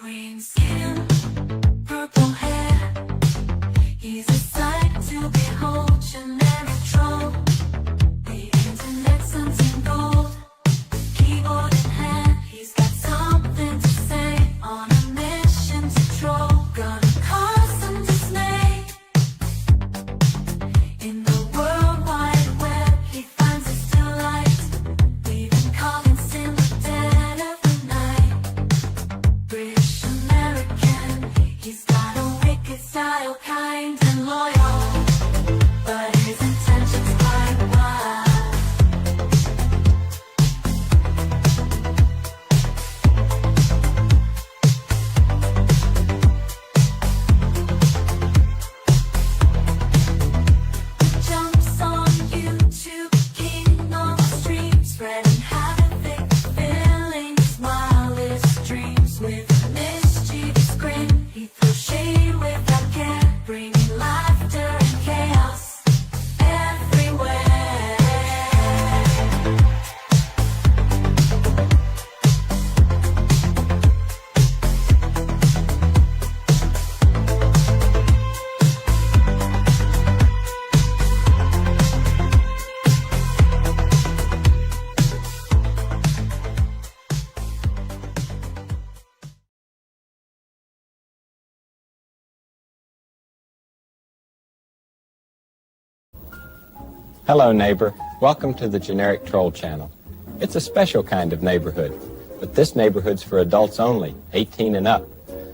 Green skin, purple hair. He's a sight to behold, generic troll. The internet sends him gold, keyboard in hand. He's got something to say, on a mission to troll. Gonna cause some dismay. In the world wide web, he finds his delight, leaving comments in the dead of the night. British American, he's got a wicked style, kind and loyal, but his intentions quite wild. Jumps on YouTube, king of streams, spreading havoc, filling his wildest dreams with a mischievous grin. He throws shade without care, bringing laughter and chaos everywhere. Hello, neighbor. Welcome to the Generic Troll Channel. It's a special kind of neighborhood, but this neighborhood's for adults only, 18 and up.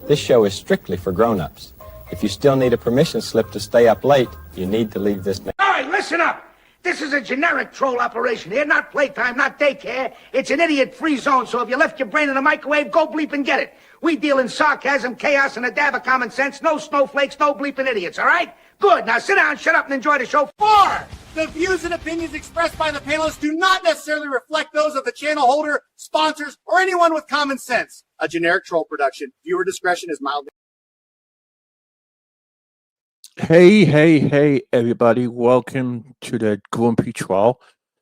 This show is strictly for grown-ups. If you still need a permission slip to stay up late, you need to leave this. All right, listen up. This is a generic troll operation here, not playtime, not daycare. It's an idiot-free zone, so if you left your brain in the microwave, go bleep and get it. We deal in sarcasm, chaos, and a dab of common sense. No snowflakes, no bleeping idiots, all right? Good. Now sit down, shut up, and enjoy the show. 4. The views and opinions expressed by the panelists do not necessarily reflect those of the channel holder, sponsors, or anyone with common sense. A generic troll production. Viewer discretion is mildly. Hey, everybody. Welcome to the Grumpy Troll.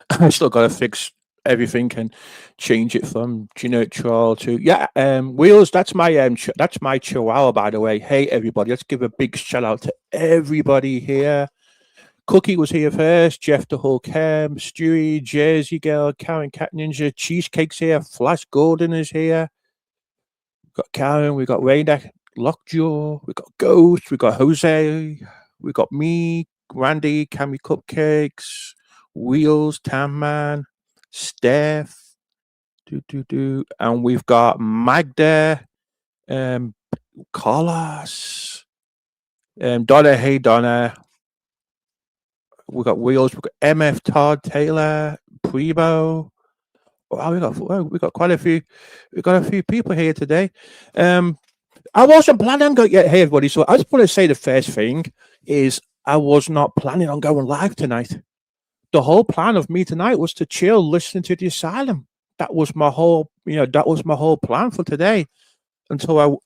I still got to fix everything and change it from generic troll to, Wheels, that's my chihuahua, by the way. Hey, everybody. Let's give a big shout out to everybody here. Cookie was here first, Jeff the Hulk Hemp, Stewie, Jersey Girl, Karen Cat Ninja, Cheesecake's here, Flash Gordon is here. We've got Karen, we got Raina, Lockjaw, we got Ghost, we got Jose, we got me, Randy, Cammy Cupcakes, Wheels, Tam Man, Steph, and we've got Magda, Carlos, Donna, hey Donna. We got Wheels, we got MF Todd Taylor, Prebo. Wow, we got quite a few. We got a few people here today. I wasn't planning on going. Yeah, hey everybody. So I just want to say the first thing is I was not planning on going live tonight. The whole plan of me tonight was to chill, listening to the Asylum. That was my whole. That was my whole plan for today. Until I woke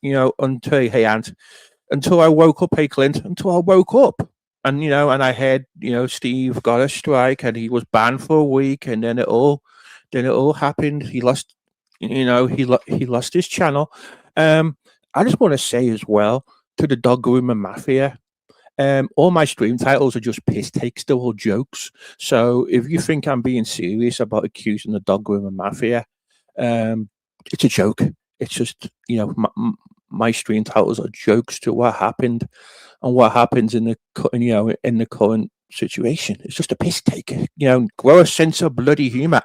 up. Hey Clint. Until I woke up. And and I heard Steve got a strike and he was banned for a week, and then it all happened. He lost he lost his channel. I just want to say as well to the Dog Grooming Mafia, all my stream titles are just piss takes, they're all jokes. So if you think I'm being serious about accusing the Dog Grooming Mafia, it's a joke. It's just my stream titles are jokes to what happened and what happens in the current situation. It's just a piss take. Grow a sense of bloody humor.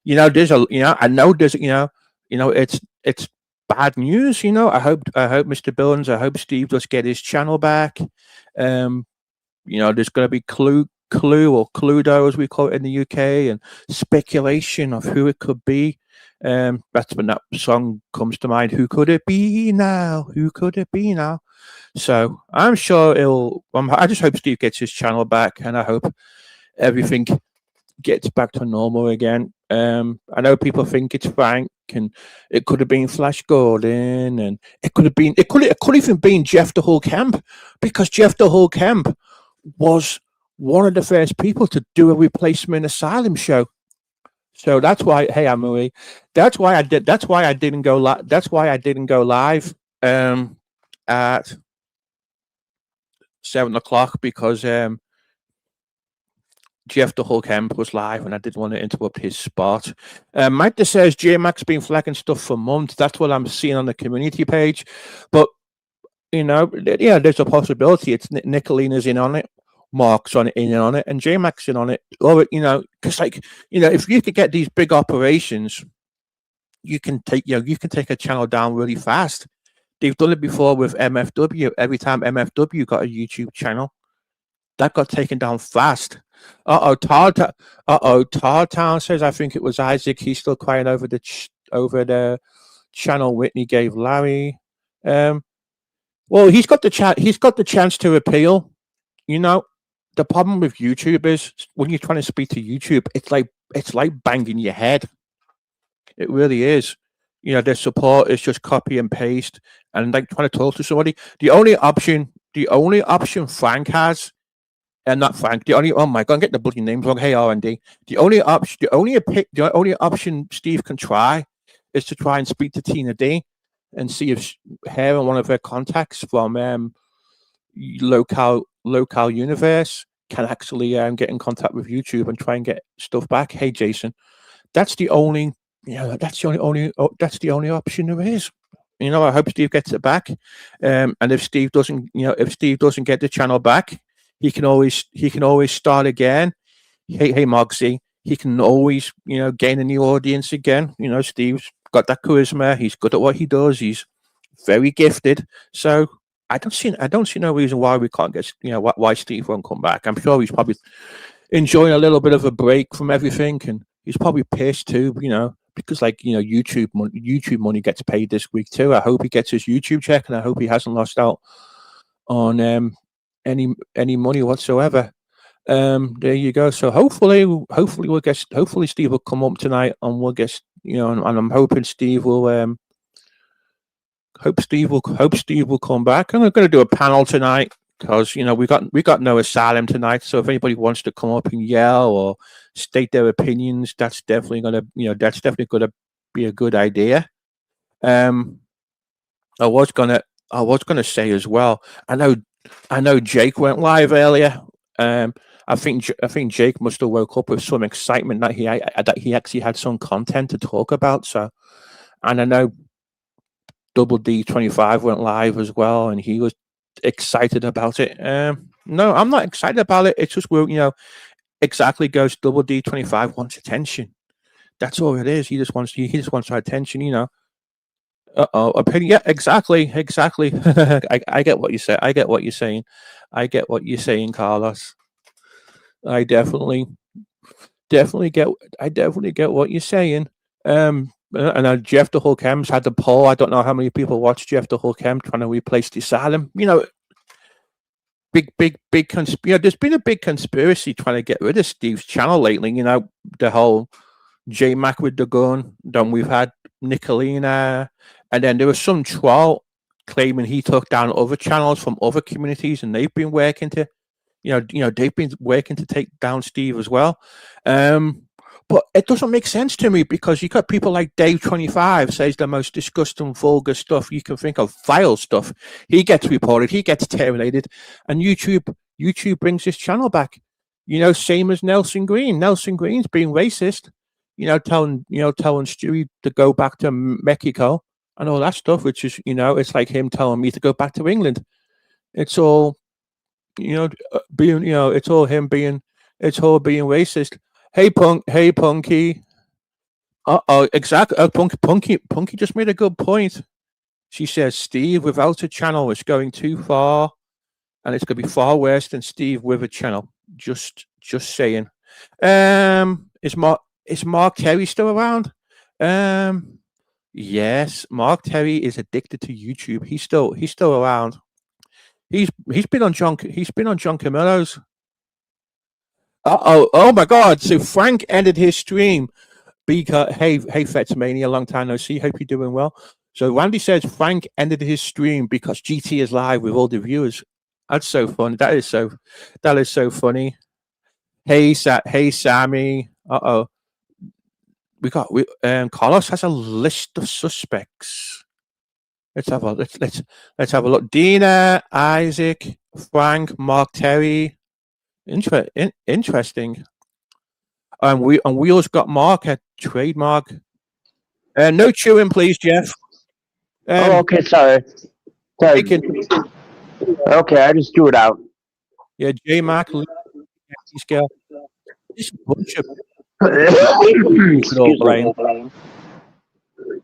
There's I know there's it's bad news. I hope Mr. Billings, I hope Steve does get his channel back. There's going to be Clue or Cluedo as we call it in the UK, and speculation of who it could be. That's when that song comes to mind. Who could it be now? Who could it be now? So I'm sure I just hope Steve gets his channel back, and I hope everything gets back to normal again. I know people think it's Frank, and it could have been Flash Gordon, and it could even been Jeff the Hulk Hemp, because Jeff the Hulk Hemp was one of the first people to do a replacement Asylum show. So that's why, hey, Anne-Marie, that's why I didn't go live. That's why I didn't go live at 7 o'clock, because Jeff the Hulk Hemp was live and I didn't want to interrupt his spot. Magda says J-Mac's been flagging stuff for months. That's what I'm seeing on the community page. But, yeah, there's a possibility. It's Nicolina's in on it. Mark's in on it, and J-Mac's in on it. Or, because, if you could get these big operations, you can take a channel down really fast. They've done it before with MFW. Every time MFW got a YouTube channel, that got taken down fast. Tar Town says, I think it was Isaac. He's still crying over the channel Whitney gave Larry. Well, he's got the chance to appeal. The problem with YouTube is when you're trying to speak to YouTube, it's like banging your head. It really is. Their support is just copy and paste, and like trying to talk to somebody. The only option Frank has, and not Frank. Oh my God, I'm getting the bloody names wrong. Hey, R&D. The only option Steve can try is to try and speak to Tina D and see if her and one of her contacts from local universe can actually get in contact with YouTube and try and get stuff back. Hey, Jason, that's the only option there is. I hope Steve gets it back. And if Steve doesn't get the channel back, he can always start again. Hey, Mogsy, he can always gain a new audience again. Steve's got that charisma. He's good at what he does. He's very gifted. So I don't see no reason why we can't get why Steve won't come back. I'm sure he's probably enjoying a little bit of a break from everything, and he's probably pissed too. Because YouTube money gets paid this week too. I hope he gets his YouTube check, and I hope he hasn't lost out on any money whatsoever. There you go. So hopefully Steve will come up tonight, and we'll get and I'm hoping Steve will hope Steve will come back. And we're going to do a panel tonight because we got no Asylum tonight. So if anybody wants to come up and yell or state their opinions, that's definitely gonna be a good idea. I was gonna say as well. I know Jake went live earlier. I think Jake must have woke up with some excitement that he actually had some content to talk about. So, and I know Double D25 went live as well, and he was excited about it. No, I'm not excited about it. It's just exactly goes Double D25 wants attention. That's all it is. He just wants our attention. Opinion. Yeah, exactly. I get what you say. I get what you're saying, Carlos. I definitely get what you're saying. And Jeff the Hulk Hemp's had the poll. I don't know how many people watched Jeff the Hulk Hemp trying to replace the Asylum. Big there's been a big conspiracy trying to get rid of Steve's channel lately. The whole J-Mac with the gun. Then we've had Nicolina, and then there was some troll claiming he took down other channels from other communities, and they've been working to, take down Steve as well. But it doesn't make sense to me because you got people like Dave25 says the most disgusting, vulgar stuff you can think of, vile stuff. He gets reported, he gets terminated, and YouTube brings his channel back. Same as Nelson Green. Nelson Green's being racist. Telling Stewie to go back to Mexico and all that stuff, which is it's like him telling me to go back to England. It's all it's all him being racist. Hey, Punky. Exactly. Punky just made a good point. She says, Steve without a channel is going too far, and it's going to be far worse than Steve with a channel. Just saying. Is Mark Terry still around? Yes, Mark Terry is addicted to YouTube. He's still around. He's been on John Camillo's. Oh my God! So Frank ended his stream because hey Fetzmania, long time no see. Hope you're doing well. So Randy says Frank ended his stream because GT is live with all the viewers. That's so funny. That is so funny. Hey Sammy. Carlos has a list of suspects. Let's have a look. Dina, Isaac, Frank, Mark, Terry. Interesting. And we also got Mark at trademark. No chewing, please, Jeff. Okay, sorry. Taking, Okay, I just threw it out. yeah, J Mac, scale. This bunch of Excuse me.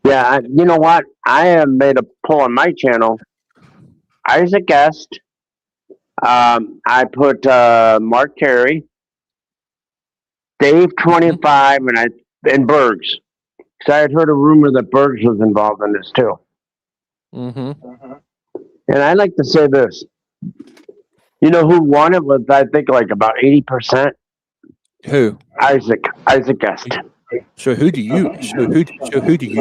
Yeah, you know what? I have made a poll on my channel. Isaac Guest. I put Mark Carey, Dave 25, and Bergs. Because I had heard a rumor that Bergs was involved in this too. Mm-hmm. And I like to say this. You know who won it was, I think, like about 80%? Who? Isaac Guest. So who do you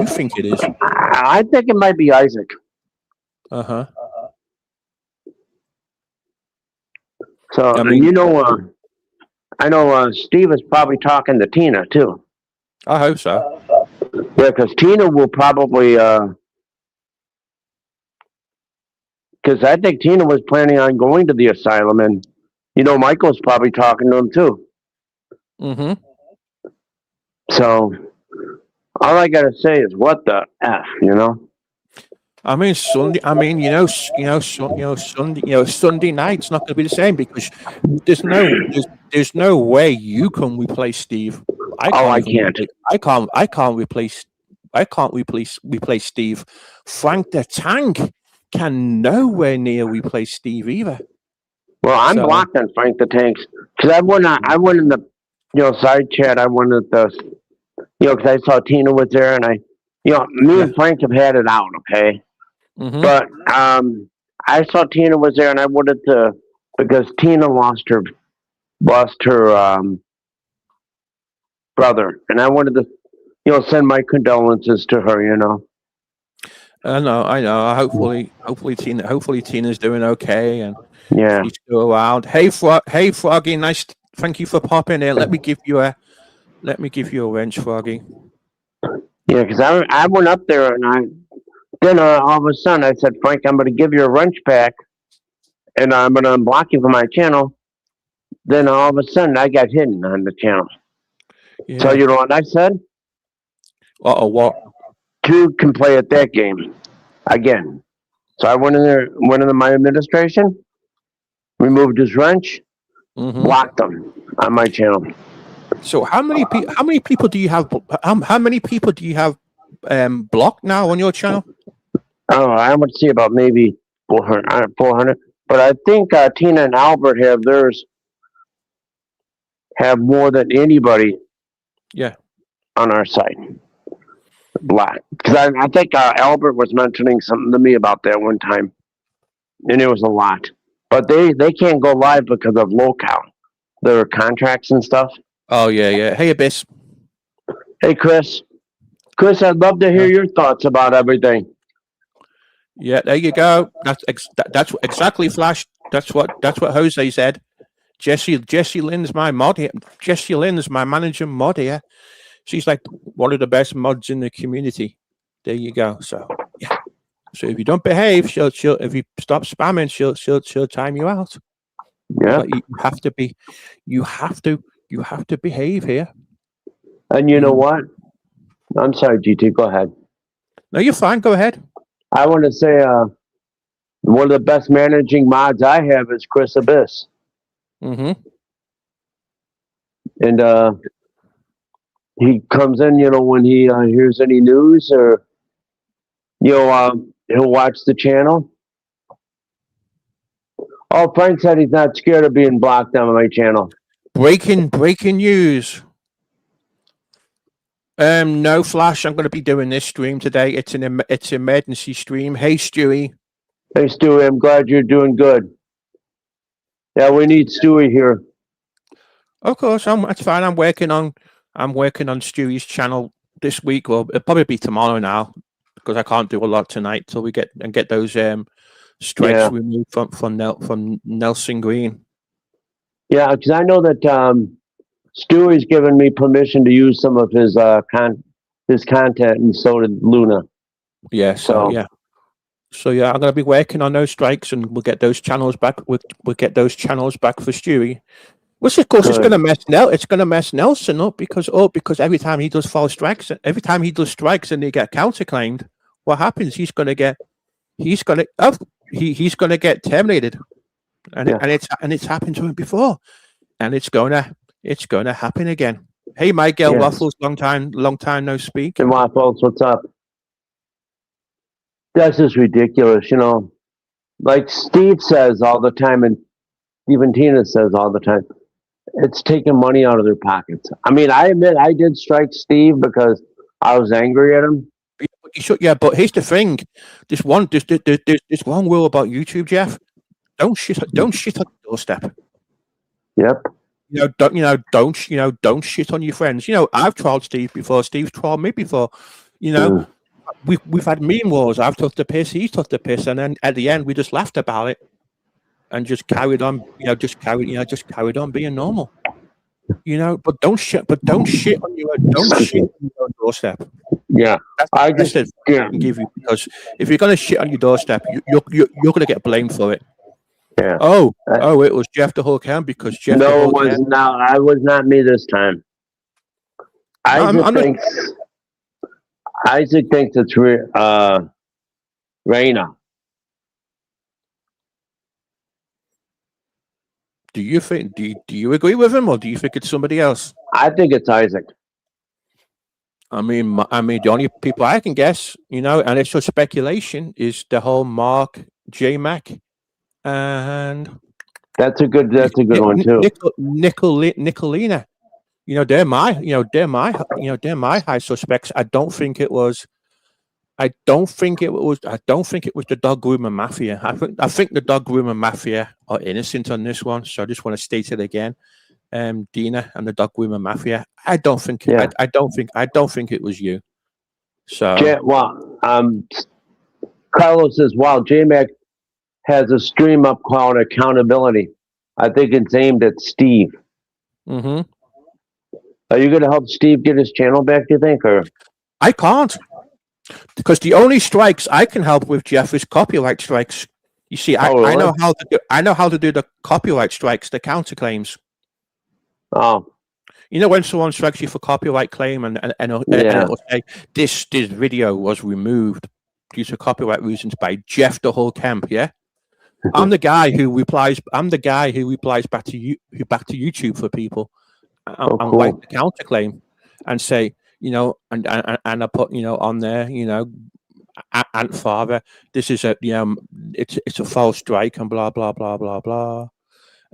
think it is? I think it might be Isaac. Uh-huh. So, I mean- you know, I know Steve is probably talking to Tina too. I hope so. Yeah, because Tina will probably, because I think Tina was planning on going to the asylum, and you know, Michael's probably talking to him too. Mm-hmm. So, all I gotta say is, what the f, you know? I mean, Sunday. I mean, Sunday night's not going to be the same because there's no way you can replace Steve. I can't. I can't replace Steve. Frank the Tank can nowhere near replace Steve either. Well, I'm So- blocked on Frank the Tanks because I went in the, side chat. I went at the, because I saw Tina was there, and me and Frank have had it out, okay. Mm-hmm. But I saw Tina was there, and I wanted to, because Tina lost her brother, and I wanted to, send my condolences to her. I know. Hopefully Tina's doing okay, and Yeah. she's still around. Hey, Froggy, nice. Thank you for popping in. Let me give you a wrench, Froggy. Yeah, because I went up there, and then all of a sudden I said, Frank, I'm going to give you a wrench back, and I'm going to unblock you from my channel. Then all of a sudden I got hidden on the channel. Yeah. So you know what I said? What? Two can play at that game again. So I went into my administration, removed his wrench, Mm-hmm. blocked them on my channel. So how many people do you have? How many people do you have blocked now on your channel? Oh, I would say about maybe 400. But I think Tina and Albert have more than anybody. Yeah. On our site. Black. Because I think Albert was mentioning something to me about that one time. And it was a lot. But they can't go live because of locale. Their contracts and stuff. Oh yeah. Hey Abyss. Hey Chris. Chris, I'd love to hear your thoughts about everything. Yeah, there you go. That's exactly Flash. That's what Jose said. Jessie Lynn's my mod here. Jessie Lynn's my manager mod here. She's like one of the best mods in the community. There you go. So yeah. So if you don't behave, she'll if you stop spamming, she'll time you out. Yeah. But you have to behave here. And you know what? I'm sorry, GT, go ahead. No, you're fine. Go ahead. I want to say one of the best managing mods I have is Chris Abyss. Mm-hmm. And he comes in, when he hears any news or, he'll watch the channel. Oh, Frank said he's not scared of being blocked on my channel. Breaking news. No, Flash. I'm going to be doing this stream today. It's an emergency stream. Hey, Stewie. Hey, Stewie, I'm glad you're doing good. Yeah, we need Stewie here. Of course, that's fine. I'm working on Stewie's channel this week, or it'll probably be tomorrow now because I can't do a lot tonight till we get those strikes removed from Nelson Green. Yeah, because I know that Stewie's given me permission to use some of his content, and so did Luna. Yeah, so yeah. So yeah, I'm gonna be working on those strikes, and we'll get those channels back. We'll get those channels back for Stewie. Which of course it's Good. gonna mess Nelson up because every time he does false strikes, every time he does strikes and they get counterclaimed, what happens? He's gonna get terminated, and Yeah. it's happened to him before, and it's gonna happen again. Hey, Miguel Yes. Waffles, long time no speak. And Waffles, what's up? That's just ridiculous, you know. Like Steve says all the time, and even Tina says all the time, it's taking money out of their pockets. I mean, I admit I did strike Steve because I was angry at him. You should, yeah, but here's the thing: there's one rule about YouTube, Jeff. Don't shit on your doorstep. Yep. Don't shit on your friends. I've trolled Steve before. Steve's trolled me before. We've had meme wars. I've took the piss. He's took the piss, and then at the end we just laughed about it and just carried on. Just carried on being normal. But don't shit on your own doorstep. Yeah. That's I the best just advice I can give you, because if you're gonna shit on your doorstep, you're gonna get blamed for it. Yeah. It was Jeff the Hulk Hemp because Jeff the No, it Hulk was Hemp. not. I was not me this time. Isaac thinks it's Raina. Do you agree with him, or do you think it's somebody else? I think it's Isaac. I mean, the only people I can guess, and it's just speculation, is the whole Mark J Mac and That's a good one too. Nicolina. They're my high suspects. I don't think it was the dog groomer mafia. I think the dog groomer mafia are innocent on this one. So I just want to state it again. Dina and the dog groomer mafia. I don't think it was you. So Carlos says, "Wow, J-Mac has a stream up called Accountability. I think it's aimed at Steve." Mm-hmm. Are you going to help Steve get his channel back, do you think? Or I can't, because the only strikes I can help with, Jeff, is copyright strikes. You see, I know how to do the copyright strikes, the counterclaims. Oh. When someone strikes you for copyright claim and it'll say this video was removed due to copyright reasons by Jeff the Hulk Hemp, yeah? I'm the guy who replies back to YouTube for people. And write the counterclaim and say, and I put, on there, Aunt Father, this is it's a false strike and blah blah blah blah blah.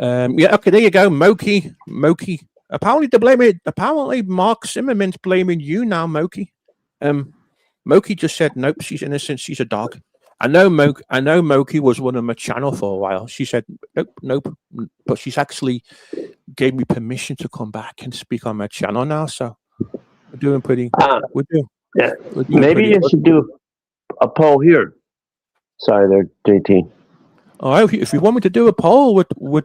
Okay, there you go, Moki. Apparently Mark Zimmerman's blaming you now, Moki. Moki just said nope, she's innocent, she's a dog. I know Moki was one of my channel for a while. She said nope, but she's actually gave me permission to come back and speak on my channel now. So we're doing pretty. We're doing. Yeah. Maybe you should do a poll here. Sorry, there, JT. All right, if you want me to do a poll, we'll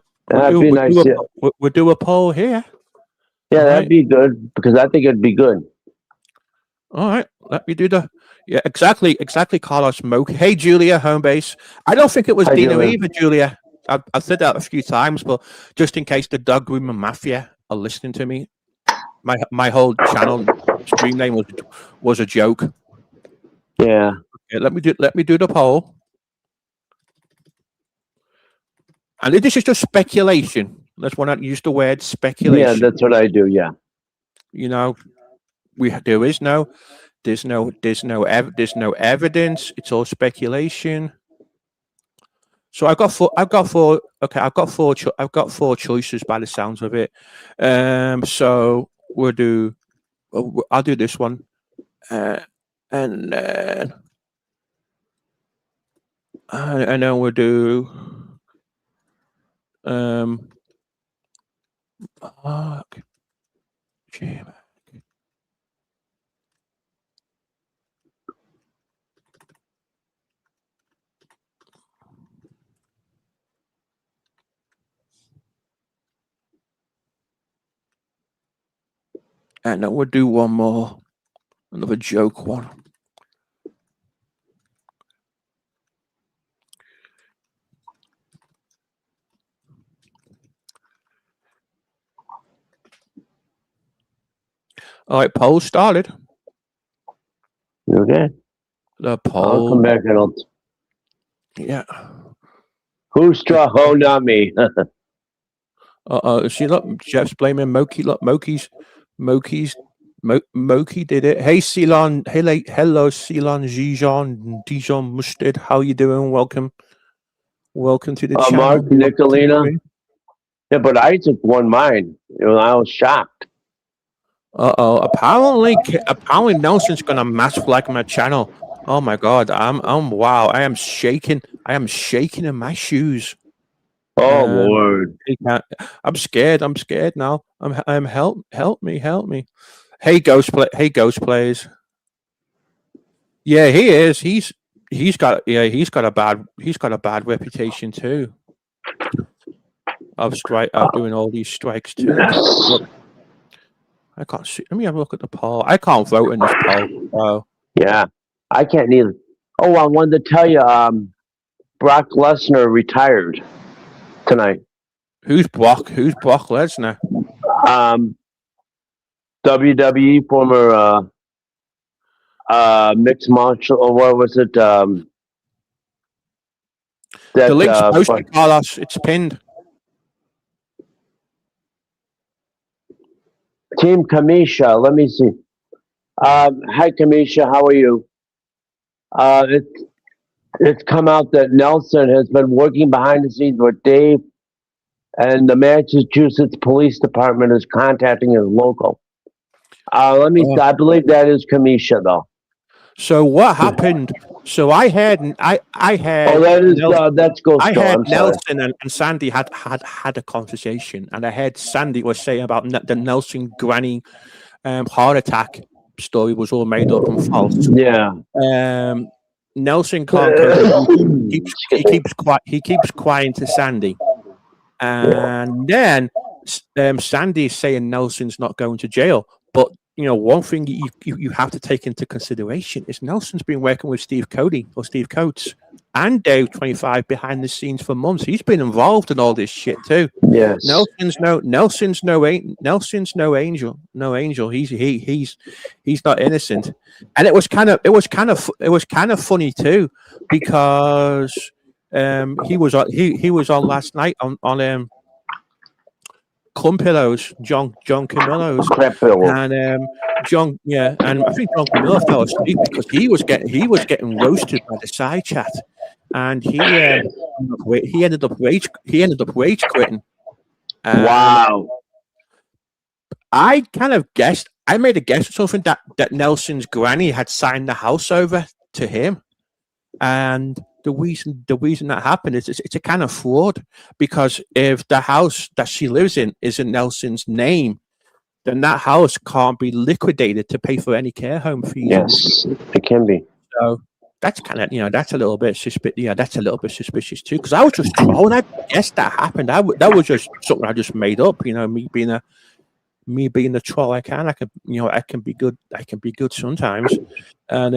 do a poll here. Yeah, that'd be good, because I think it'd be good. All right, let me do the. Yeah, exactly, Carlos Moke. Hey, Julia, home base. I don't think it was Dina either, Julia. I've said that a few times, but just in case the dog groomer mafia are listening to me, my whole channel stream name was a joke. Yeah. Okay, let me do the poll. And this is just speculation. Let's want to use the word speculation. Yeah, that's what I do. Yeah. There's no evidence. It's all speculation. So I've got four choices by the sounds of it. So I'll do this one, and then we'll do Mark J. And then we'll do one more, another joke one. All right, poll started. Okay. The I'll poll. come back and Yeah. who's straw? Oh, not me. See, look, Jeff's blaming Moki. Look, Moki did it. Hey, Ceylon. Hello, Ceylon, Dijon Mustard. How you doing? Welcome to the channel. Mark, Nicolina. Yeah, but Isaac won mine. I was shocked. Apparently Nelson's gonna mass flag my channel. Oh my god, wow. I am shaking in my shoes. Oh Lord. I'm scared now. I'm help me. Hey Ghost Plays. Yeah, he is. He's got a bad reputation too. Of doing all these strikes too. Look, I can't see. Let me have a look at the poll. I can't vote in this poll. Oh. Yeah, I can't either. Oh, I wanted to tell you, Brock Lesnar retired tonight. Who's Brock Lesnar? WWE former mixed martial, or what was it? The link's posted, Carlos. It's pinned. Team Kamisha, let me see. Hi Kamisha, how are you? It's come out that Nelson has been working behind the scenes with Dave, and the Massachusetts Police Department is contacting his local. I believe that is Kamisha though. So what happened? So I had. Oh, that's Ghost. I had Nelson and Sandy had a conversation, and I heard Sandy was saying about the Nelson granny heart attack story was all made up and false. Yeah. Nelson can't. He keeps quiet to Sandy, and then Sandy is saying Nelson's not going to jail, but. One thing you have to take into consideration is Nelson's been working with Steve Coates and Dave 25 behind the scenes for months. He's been involved in all this shit too. Yes. Nelson's no angel. No angel. He's not innocent. And it was kind of funny too, because he was on last night on Clum Pillows, John Camillo's, and John, and I think John Camillo fell asleep because he was getting roasted by the side chat, and he ended up rage quitting. Wow! I kind of guessed. I made a guess or something that Nelson's granny had signed the house over to him, and the reason that happened is it's a kind of fraud, because if the house that she lives in is in Nelson's name, then that house can't be liquidated to pay for any care home fees. Yes, it can be. So that's kind of that's a little bit suspicious. Yeah, that's a little bit suspicious too, because I was just trolling. I guess that happened. That was just something I just made up. Me being the troll I can be good. I can be good sometimes, and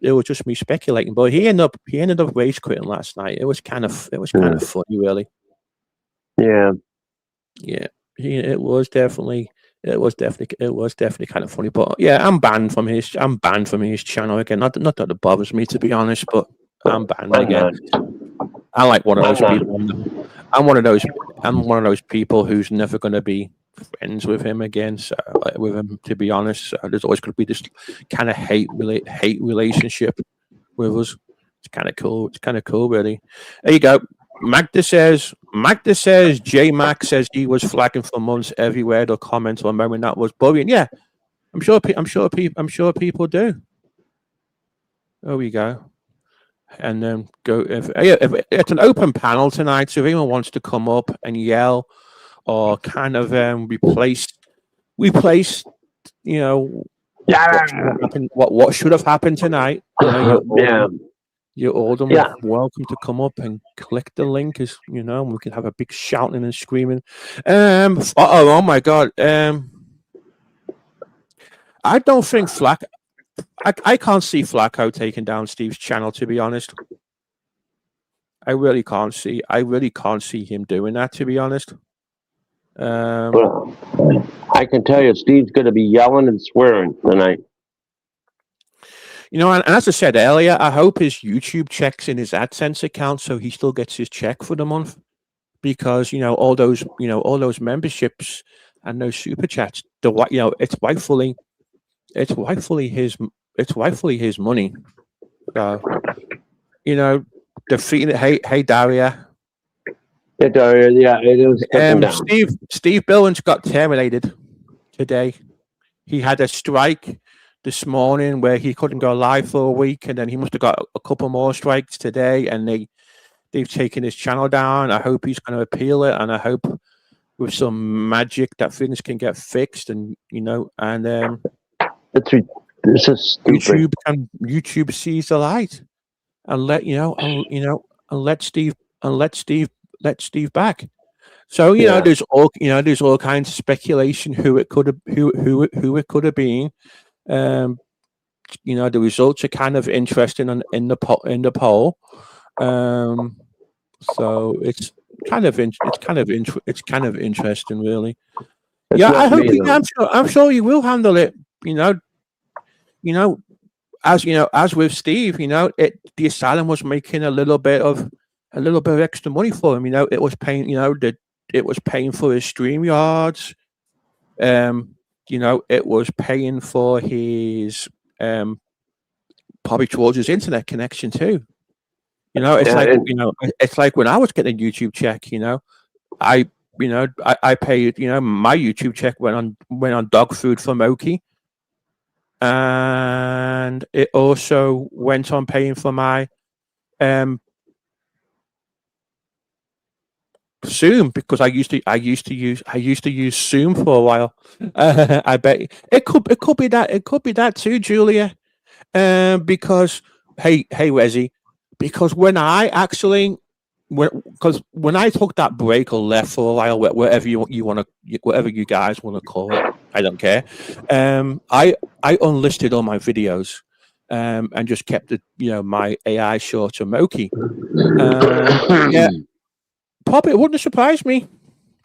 it was just me speculating, but he ended up rage quitting last night. It was kind of funny, really. Yeah. It was definitely kind of funny. But yeah, I'm banned from his channel again. Not that it bothers me, to be honest, but I'm banned again. I like one of those people. I'm one of those people who's never going to be friends with him again. So with him, to be honest, there's always going to be this kind of hate relationship with us. It's kind of cool. It's kind of cool, really. There you go. Magda says J Mac says he was flagging for months everywhere. They'll comment on a moment that was bullying. Yeah, I'm sure people do. There we go. And then go if it's an open panel tonight, so if anyone wants to come up and yell or kind of replace what should have happened tonight. You're all welcome to come up and click the link, we can have a big shouting and screaming. Oh my god. I don't think I can't see Flacco taking down Steve's channel, to be honest. I really can't see him doing that, to be honest. Well, I can tell you, Steve's going to be yelling and swearing tonight. And as I said earlier, I hope his YouTube checks in his AdSense account so he still gets his check for the month, because all those memberships and those super chats, it's rightfully his money. Defeating it. Hey Daria. Yeah, it was down. Steve Billings got terminated today. He had a strike this morning where he couldn't go live for a week, and then he must have got a couple more strikes today, and they've taken his channel down. I hope he's going to appeal it, and I hope with some magic that things can get fixed, and this is stupid. YouTube sees the light and let Steve back. So there's all kinds of speculation who it could have been. The results are kind of interesting in the poll. So it's kind of interesting, really. I hope I'm sure you will handle it. As with Steve, the Asylum was making a little bit of extra money for him. It was paying. It was paying for his StreamYards. It was paying for his probably towards his internet connection too. It's like when I was getting a YouTube check. I paid. My YouTube check went on dog food for Moki, and it also went on paying for my Zoom, because I used to use Zoom for a while. I bet it could be that too, Julia. Because hey Wezzy, because when I took that break or left for a while, whatever you guys want to call it, I don't care. I unlisted all my videos and just kept my AI short of Moki. Yeah. Probably it wouldn't surprise me.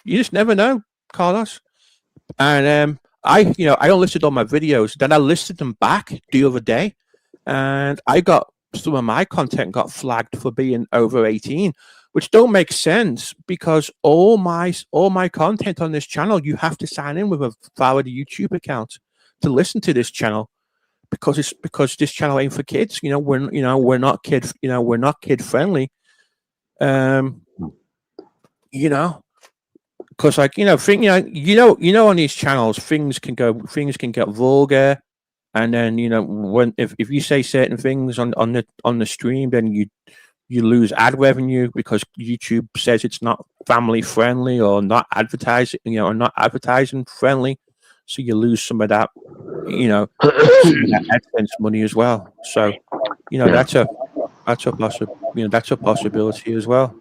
You just never know, Carlos. And I unlisted all my videos. Then I listed them back the other day, and I got some of my content got flagged for being over 18, which don't make sense, because all my content on this channel, you have to sign in with a valid YouTube account to listen to this channel, because this channel ain't for kids. We're not kid friendly. Because on these channels, things can get vulgar, and then if you say certain things on the stream, then you lose ad revenue because YouTube says it's not family friendly or not advertising friendly, so you lose some of that AdSense money as well. So that's a possibility as well.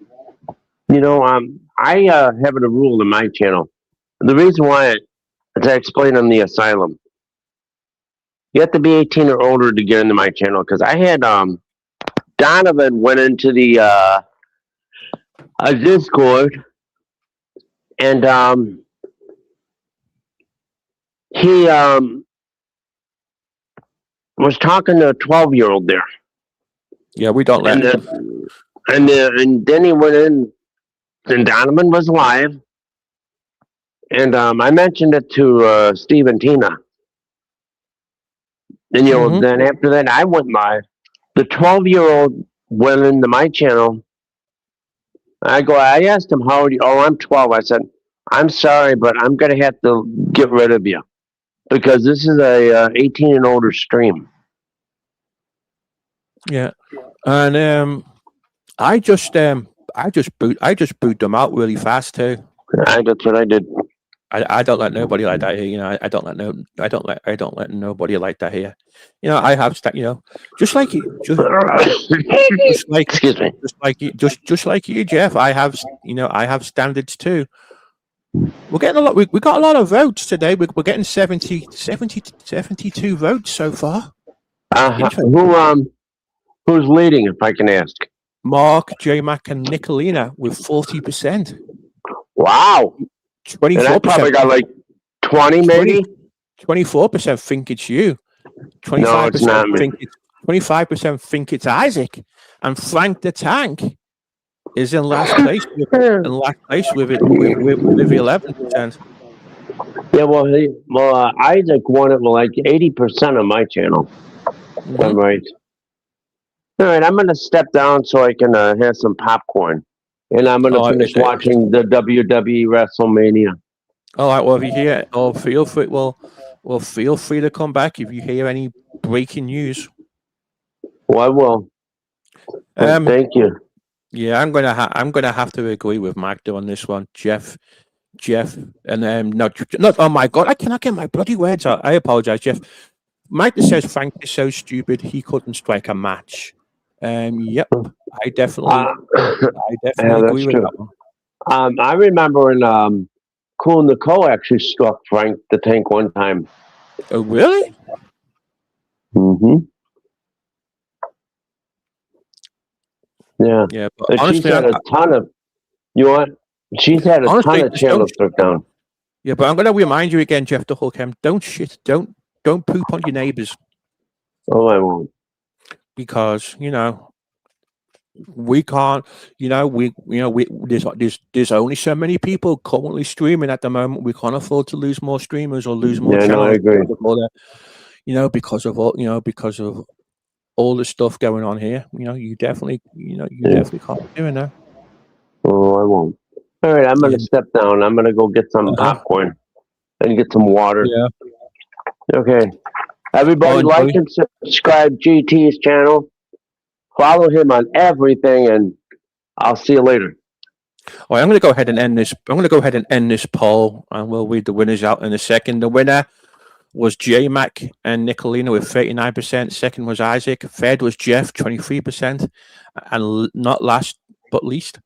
I have a rule in my channel. The reason why, as I explained on the Asylum, you have to be 18 or older to get into my channel, because I had Donovan went into the a Discord, and he was talking to a 12-year-old there. Yeah, we don't let him. And then he went in, and Donovan was live, and I mentioned it to Steve and Tina. And then after that, I went live. The 12-year-old went into my channel. I asked him, how old are you? Oh, I'm 12. I said, I'm sorry, but I'm going to have to get rid of you, because this is a 18 and older stream. Yeah, and I just boot them out really fast too. That's what I did. I don't let nobody like that here. I don't let nobody like that here. I have just like you, just like excuse me, just like you, Jeff. I have standards too. We're getting a lot. We got a lot of votes today. We're getting 72 votes so far. Who's leading, if I can ask? Mark, J Mac, and Nicolina with 40%. Wow. 24%. And I probably got like 20, maybe. 24% think it's you. 25% No, it's not me. 25% think it's Isaac, and Frank the Tank is in last place. With 11%. Yeah, well, Isaac won it with like 80% of my channel. Mm-hmm. I'm right. All right, I'm gonna step down so I can have some popcorn, and I'm gonna finish watching the WWE WrestleMania. All right. Well, if you hear, feel free. Well, feel free to come back if you hear any breaking news. Well, I will. Thank you. Yeah, I'm gonna have to agree with Magda on this one, Jeff, and not. Oh my God, I cannot get my bloody words out. I apologize, Jeff. Magda says Frank is so stupid he couldn't strike a match. Yep, I definitely agree with that one. I remember when Cool Nicole actually struck Frank the Tank one time. Oh, really? Mm-hmm. Yeah. Yeah, but honestly, she's had a ton of. You know what? She's had a ton of channels took down. Yeah, but I'm going to remind you again, Jeff the Hulk Hemp, don't poop on your neighbors. Oh, I won't. Because we can't. There's only so many people currently streaming at the moment. We can't afford to lose more streamers or lose more channels. No, I agree. Because of all the stuff going on here. You definitely can't be doing that. Oh, I won't. All right, I'm gonna step down. I'm gonna go get some popcorn and get some water. Yeah. Okay. Everybody, like and subscribe GT's channel. Follow him on everything, and I'll see you later. All right, I'm going to go ahead and end this. I'm going to go ahead and end this poll, and we'll read the winners out in a second. The winner was J Mac and Nicolina with 39%. Second was Isaac. Third was Jeff, 23%, and not last but least,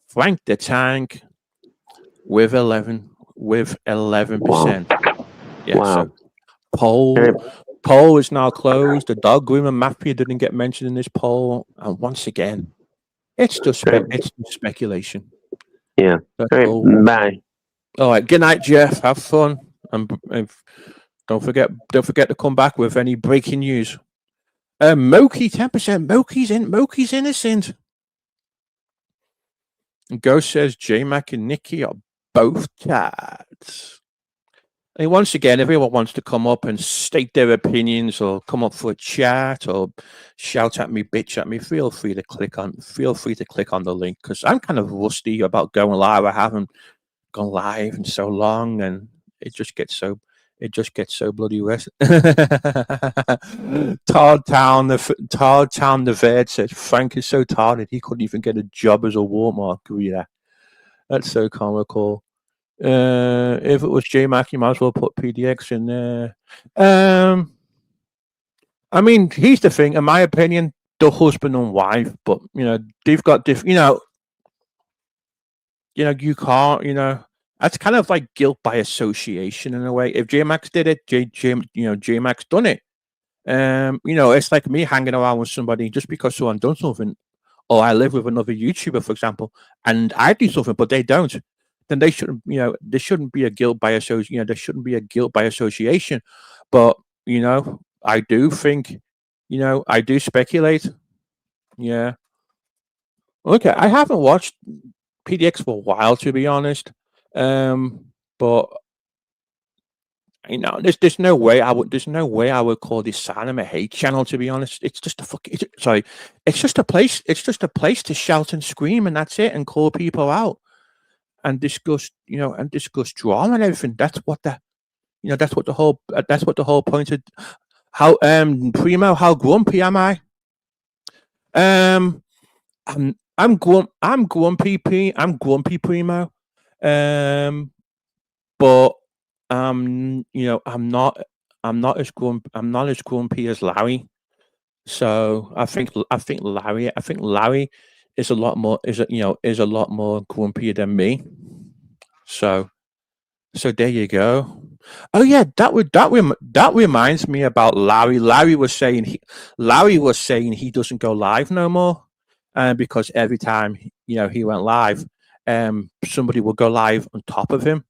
Frank the Tank with 11%. Wow. Yeah. Wow. So poll is now closed. The dog groomer Mafia didn't get mentioned in this poll, and once again, it's just speculation. Yeah. All right, bye. All right. Good night, Jeff. Have fun, and don't forget to come back with any breaking news. Moki 10%. Moki's innocent. And Ghost says J Mac and Nikki are both cats. And once again, everyone wants to come up and state their opinions or come up for a chat or shout at me, bitch at me. Feel free to click on the link, because I'm kind of rusty about going live. I haven't gone live in so long, and it just gets so bloody rest. Todd Town the vet said Frank is so tired he couldn't even get a job as a Walmart greeter. That's so comical. If it was J Mac, you might as well put PDX in there. I mean, here's the thing. In my opinion, the husband and wife, but they've got different. You can't. That's kind of like guilt by association in a way. If J Max did it, J Max done it. It's like me hanging around with somebody just because someone done something, or I live with another YouTuber, for example, and I do something but they don't. Then they shouldn't, there shouldn't be a guilt by association. There shouldn't be a guilt by association. But I do think, I do speculate. Yeah. Okay, I haven't watched PDX for a while, to be honest. But there's no way I would call this Asylum a hate channel, to be honest. It's just it's just a place to shout and scream, and that's it, and call people out. And discuss drama and everything. That's what the whole point of how Primo, how grumpy am I? I'm grumpy Primo. But I'm not as grumpy as Larry. So I think Larry is a lot more grumpier than me. So So there you go. Oh yeah, that reminds me about Larry. Larry was saying he doesn't go live no more, because every time he went live, somebody would go live on top of him,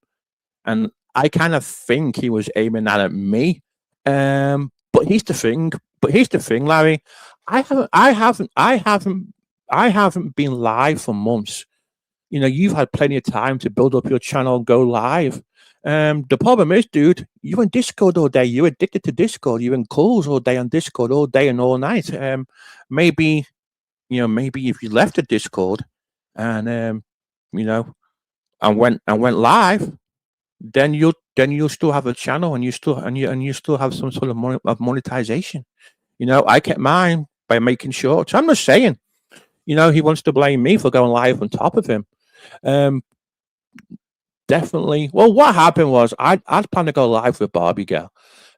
and I kind of think he was aiming that at me. But here's the thing. Larry. I haven't been live for months. You've had plenty of time to build up your channel and go live. The problem is, dude, you're in Discord all day. You're addicted to Discord. You're in calls all day on Discord, all day and all night. Maybe if you left the Discord and and went live, then you'll still have a channel and you still have some sort of monetization. I kept mine by making shorts. I'm just saying, he wants to blame me for going live on top of him. Definitely. Well, what happened was I'd plan to go live with Barbie Girl,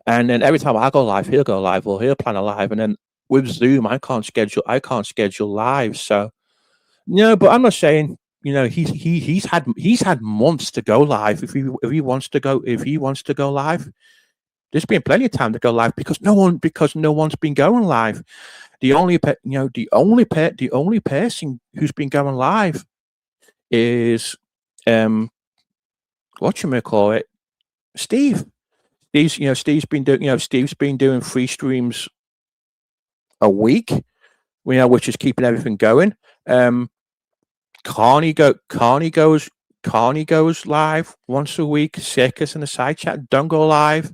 and then every time I go live, he'll go live, or he'll plan a live, and then with Zoom, I can't schedule live. So, but I'm not saying, he's had months to go live. If he wants to go live, there's been plenty of time to go live because no one's been going live. The only person who's been going live is whatchamacallit, Steve. Steve's been doing 3 streams a week, which is keeping everything going. Carney goes live once a week. Circus and the side chat don't go live,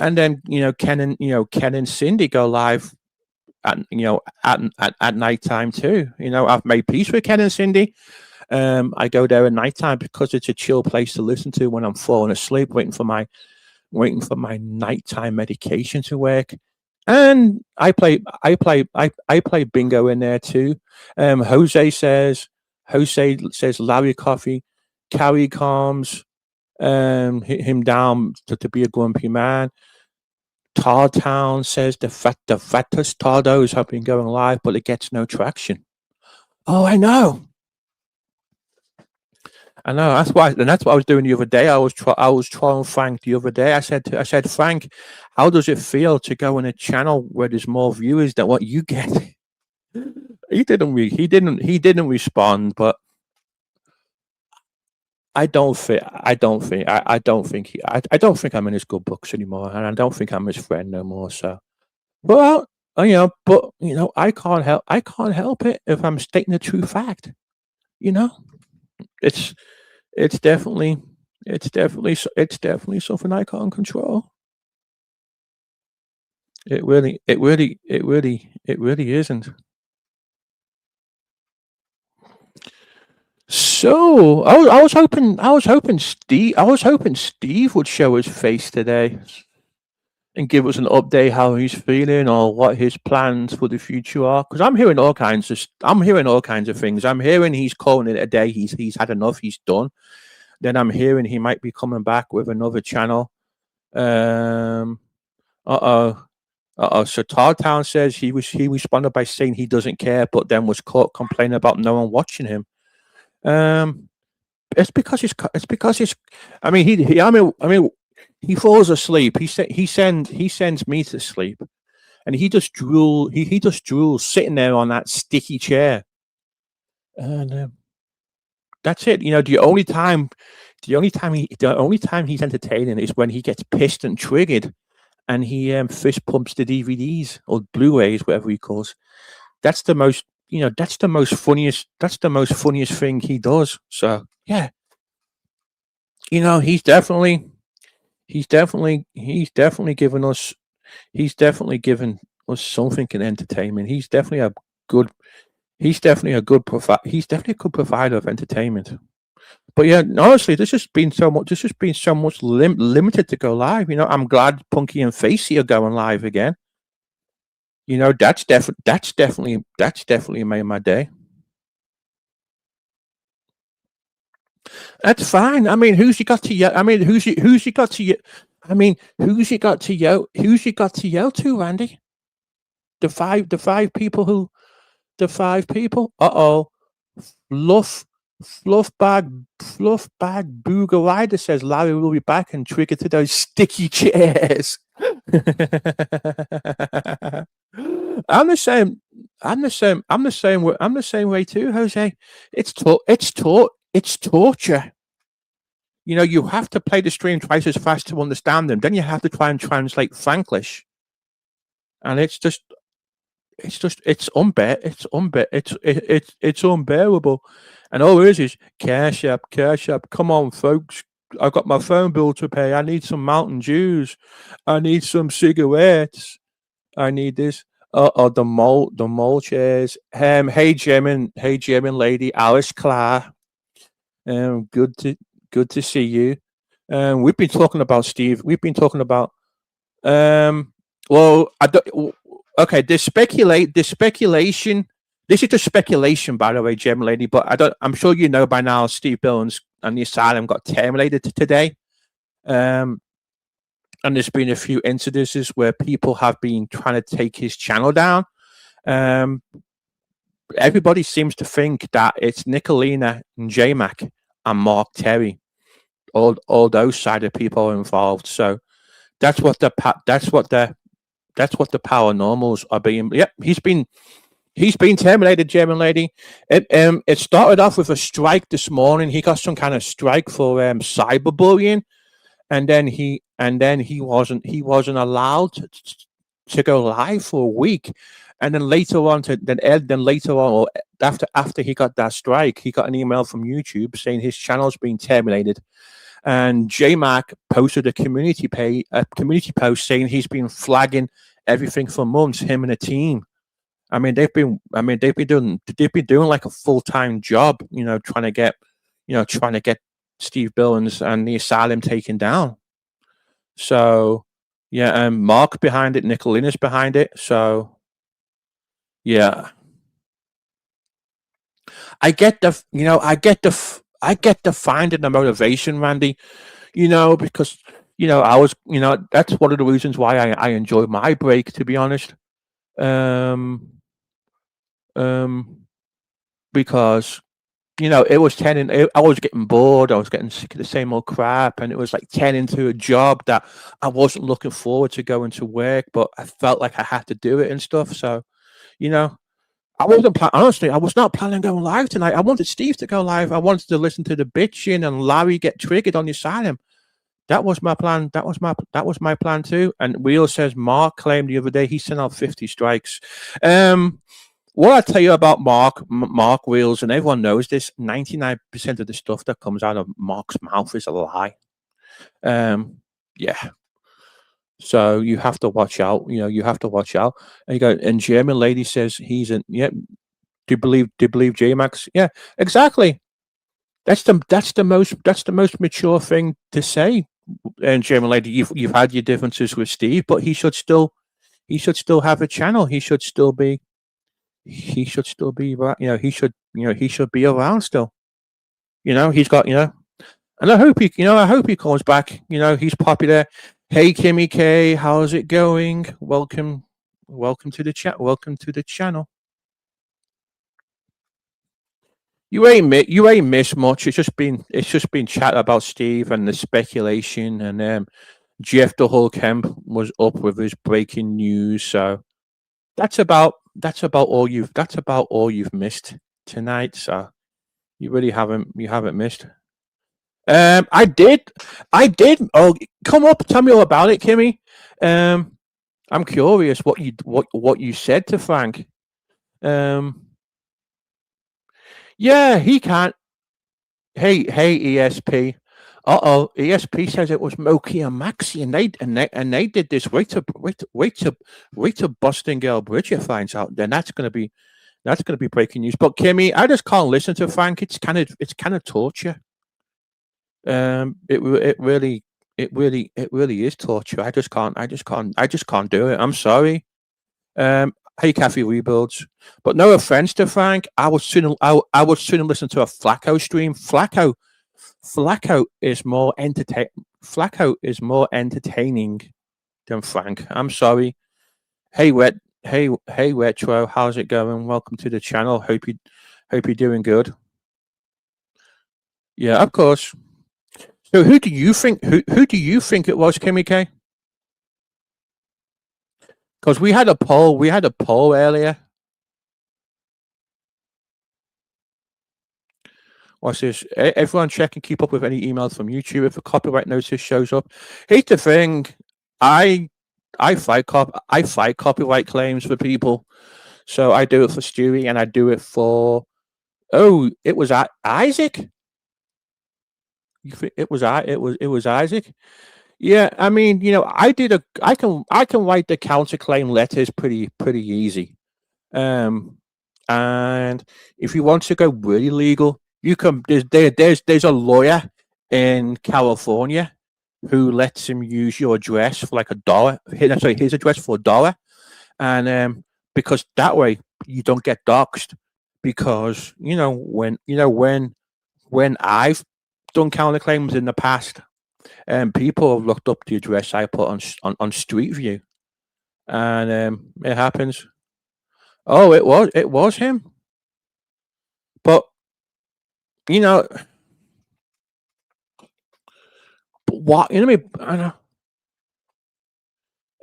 and then Ken and Cindy go live at night time too. I've made peace with Ken and Cindy. I go there at night time because it's a chill place to listen to when I'm falling asleep, waiting for my nighttime medication to work. And I play bingo in there too. Jose says Larry Coffee, Carrie calms him down to be a grumpy man. Todd Town says the fattest Tardos have been going live, but it gets no traction. Oh, I know. That's what I was doing the other day. I was trolling Frank the other day. I said, Frank, how does it feel to go on a channel where there's more viewers than what you get? He didn't respond, but I don't think I'm in his good books anymore, and I don't think I'm his friend no more. So, well, I can't help it if I'm stating a true fact. It's definitely something I can't control. It really isn't. So I was hoping Steve would show his face today and give us an update how he's feeling or what his plans for the future are. Because I'm hearing all kinds of things. I'm hearing he's calling it a day. He's had enough. He's done. Then I'm hearing he might be coming back with another channel. So Todd Town says he responded by saying he doesn't care, but then was caught complaining about no one watching him. It's because he's. I mean, he falls asleep. He sends me to sleep, and he just drools sitting there on that sticky chair, and that's it. The only time he's entertaining is when he gets pissed and triggered, and he fist pumps the DVDs or Blu-rays, whatever he calls. That's the most funniest thing he does. So yeah, he's definitely given us something in entertainment. He's definitely a good provider of entertainment. But yeah, honestly, this has been so much limited to go live. I'm glad Punky and Facey are going live again. That's definitely made my day. That's fine. I mean, who's you got to yell? I mean, who's you got to yell? I mean, who's you got to yell? Who's you got to yell to, Randy? The five people. Fluffbag Booger Rider says Larry will be back and trigger to those sticky chairs. I'm the same. I'm the same. I'm the same way. I'm the same way too, Jose. It's torture. You know, you have to play the stream twice as fast to understand them. Then you have to try and translate Franglish, and it's unbearable. And all it is cash up. Come on, folks. I've got my phone bill to pay. I need some Mountain Dews. I need some cigarettes. I need this. The mole chairs. Hey German lady, Alice Clark. Good to see you. We've been talking about Steve. We've been talking about. Well, I don't. Okay, the speculation. This is just speculation, by the way, German lady. But I'm sure you know by now. Steve Billings and the Asylum got terminated today. And there's been a few incidences where people have been trying to take his channel down. Everybody seems to think that it's Nicolina and J-Mac and Mark Terry, all those side of people are involved. So that's what the paranormals are being. Yep, he's been terminated, German lady. It started off with a strike this morning. He got some kind of strike for cyberbullying. And then he wasn't allowed to go live for a week, and then later on, or after he got that strike, he got an email from YouTube saying his channel's been terminated, and J-Mac posted a community post saying he's been flagging everything for months, him and a team. I mean, they've been doing like a full-time job, trying to get Steve Billings and the Asylum taken down. So, yeah, Mark behind it, Nicolina's behind it. So, yeah, I get the finding the motivation, Randy. Because I was, that's one of the reasons why I enjoy my break, to be honest. Because. It was I was getting bored. I was getting sick of the same old crap, and it was like turning into a job that I wasn't looking forward to going to work, but I felt like I had to do it and stuff. So, I wasn't honestly. I was not planning on going live tonight. I wanted Steve to go live. I wanted to listen to the bitching and Larry get triggered on the Asylum. That was my plan. That was my plan too. And Wheel says Mark claimed the other day he sent out 50 strikes. What I tell you about Mark Wheels, and everyone knows this, 99% of the stuff that comes out of Mark's mouth is a lie. Yeah. So you have to watch out. You have to watch out. And German lady says he's in. Yeah. Do you believe J-Max? Yeah, exactly. That's the most mature thing to say. And German lady, you've had your differences with Steve, but he should still have a channel. He should still be he should be be around still. He's got and I hope he comes back. He's popular. Hey Kimmy K, how's it going? Welcome to the chat. Welcome to the channel. You ain't missed much. It's just been chat about Steve and the speculation, and Jeff the Hulk Hemp was up with his breaking news. So that's about all you've missed tonight. So you really haven't missed. I did. Oh, come up, tell me all about it, Kimmy. I'm curious what you said to Frank. Yeah, he can't. Hey, ESP. ESP says it was Moki and Maxi, and they did this. Wait till Boston Girl Bridget finds out. Then that's gonna be breaking news. But Kimmy, I just can't listen to Frank. It's kind of torture. It really is torture. I just can't do it. I'm sorry. Hey, Kathy Rebuilds. But no offense to Frank, I would sooner listen to a Flacco stream. Flacco is more entertaining than Frank. I'm sorry. Hey Retro, how's it going? Welcome to the channel. Hope you're doing good. Yeah, of course. So who do you think who do you think it was, Kimmy K? Because we had a poll earlier. What's this? Everyone check and keep up with any emails from YouTube if a copyright notice shows up. Here's the thing, I fight copyright claims for people. So I do it for Stewie and I do it for it was Isaac. It was Isaac. Yeah, I mean, I can write the counterclaim letters pretty easy. And if you want to go really legal, you can. There's a lawyer in California who lets him use your address for like $1. His address for $1, and because that way you don't get doxxed. Because when I've done counterclaims in the past, and people have looked up the address I put on Street View, and it happens. Oh, it was him. But what I know.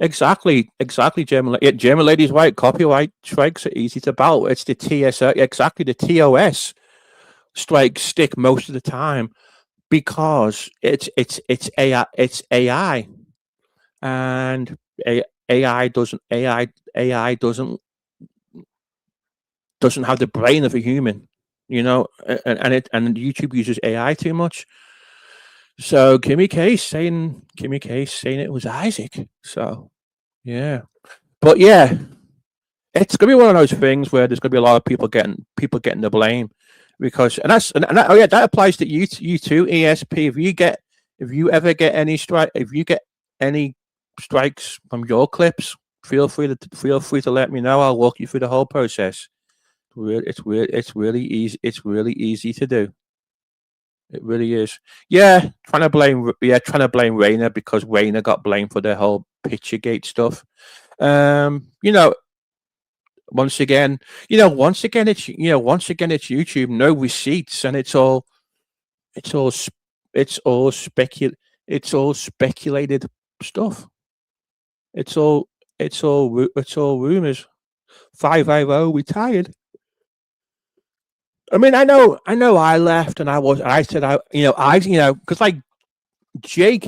Exactly, German ladies white copyright strikes are easy to battle. It's the TSO, exactly the TOS strikes stick most of the time because it's AI, and AI doesn't have the brain of a human, and YouTube uses AI too much. So Kimmy Case saying it was Isaac. So yeah, but yeah, it's gonna be one of those things where there's gonna be a lot of people getting the blame because that applies to you too, ESP. If you ever get any strikes from your clips, feel free to let me know. I'll walk you through the whole process. It's really easy. It's really easy to do. It really is. Yeah, trying to blame Rainer because Rainer got blamed for the whole Picturegate stuff. Once again it's YouTube, no receipts, and it's all speculated stuff. It's all rumors. 550 retired. I mean, I know I left and because like Jake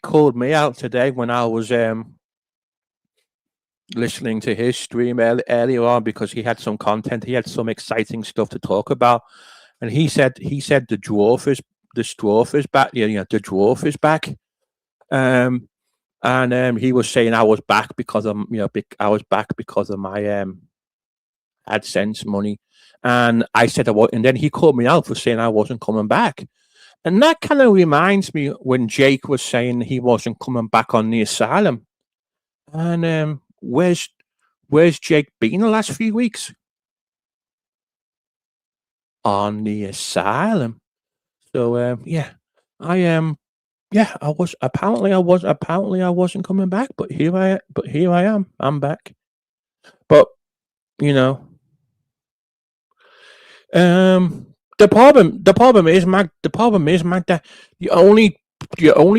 called me out today when I was listening to his stream earlier on because he had some content, he had some exciting stuff to talk about, and he said the dwarf is back. The dwarf is back. And he was saying I was back because of my AdSense money. And I said, and then he called me out for saying I wasn't coming back. And that kind of reminds me when Jake was saying he wasn't coming back on the Asylum. And where's Jake been the last few weeks? On the Asylum. So yeah, I wasn't coming back, but here I am. I'm back. But the problem is, Magda, the only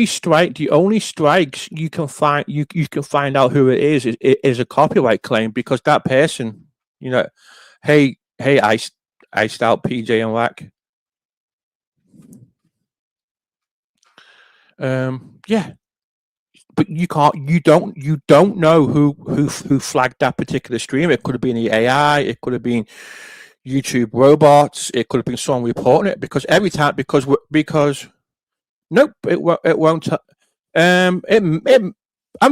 strikes you can find out who it is a copyright claim, because that person, hey, iced out PJ and Whack. Yeah, but you don't know who flagged that particular stream. It could have been the AI, it could have been YouTube robots, it could have been someone reporting it, because every time because nope, it won't. I'm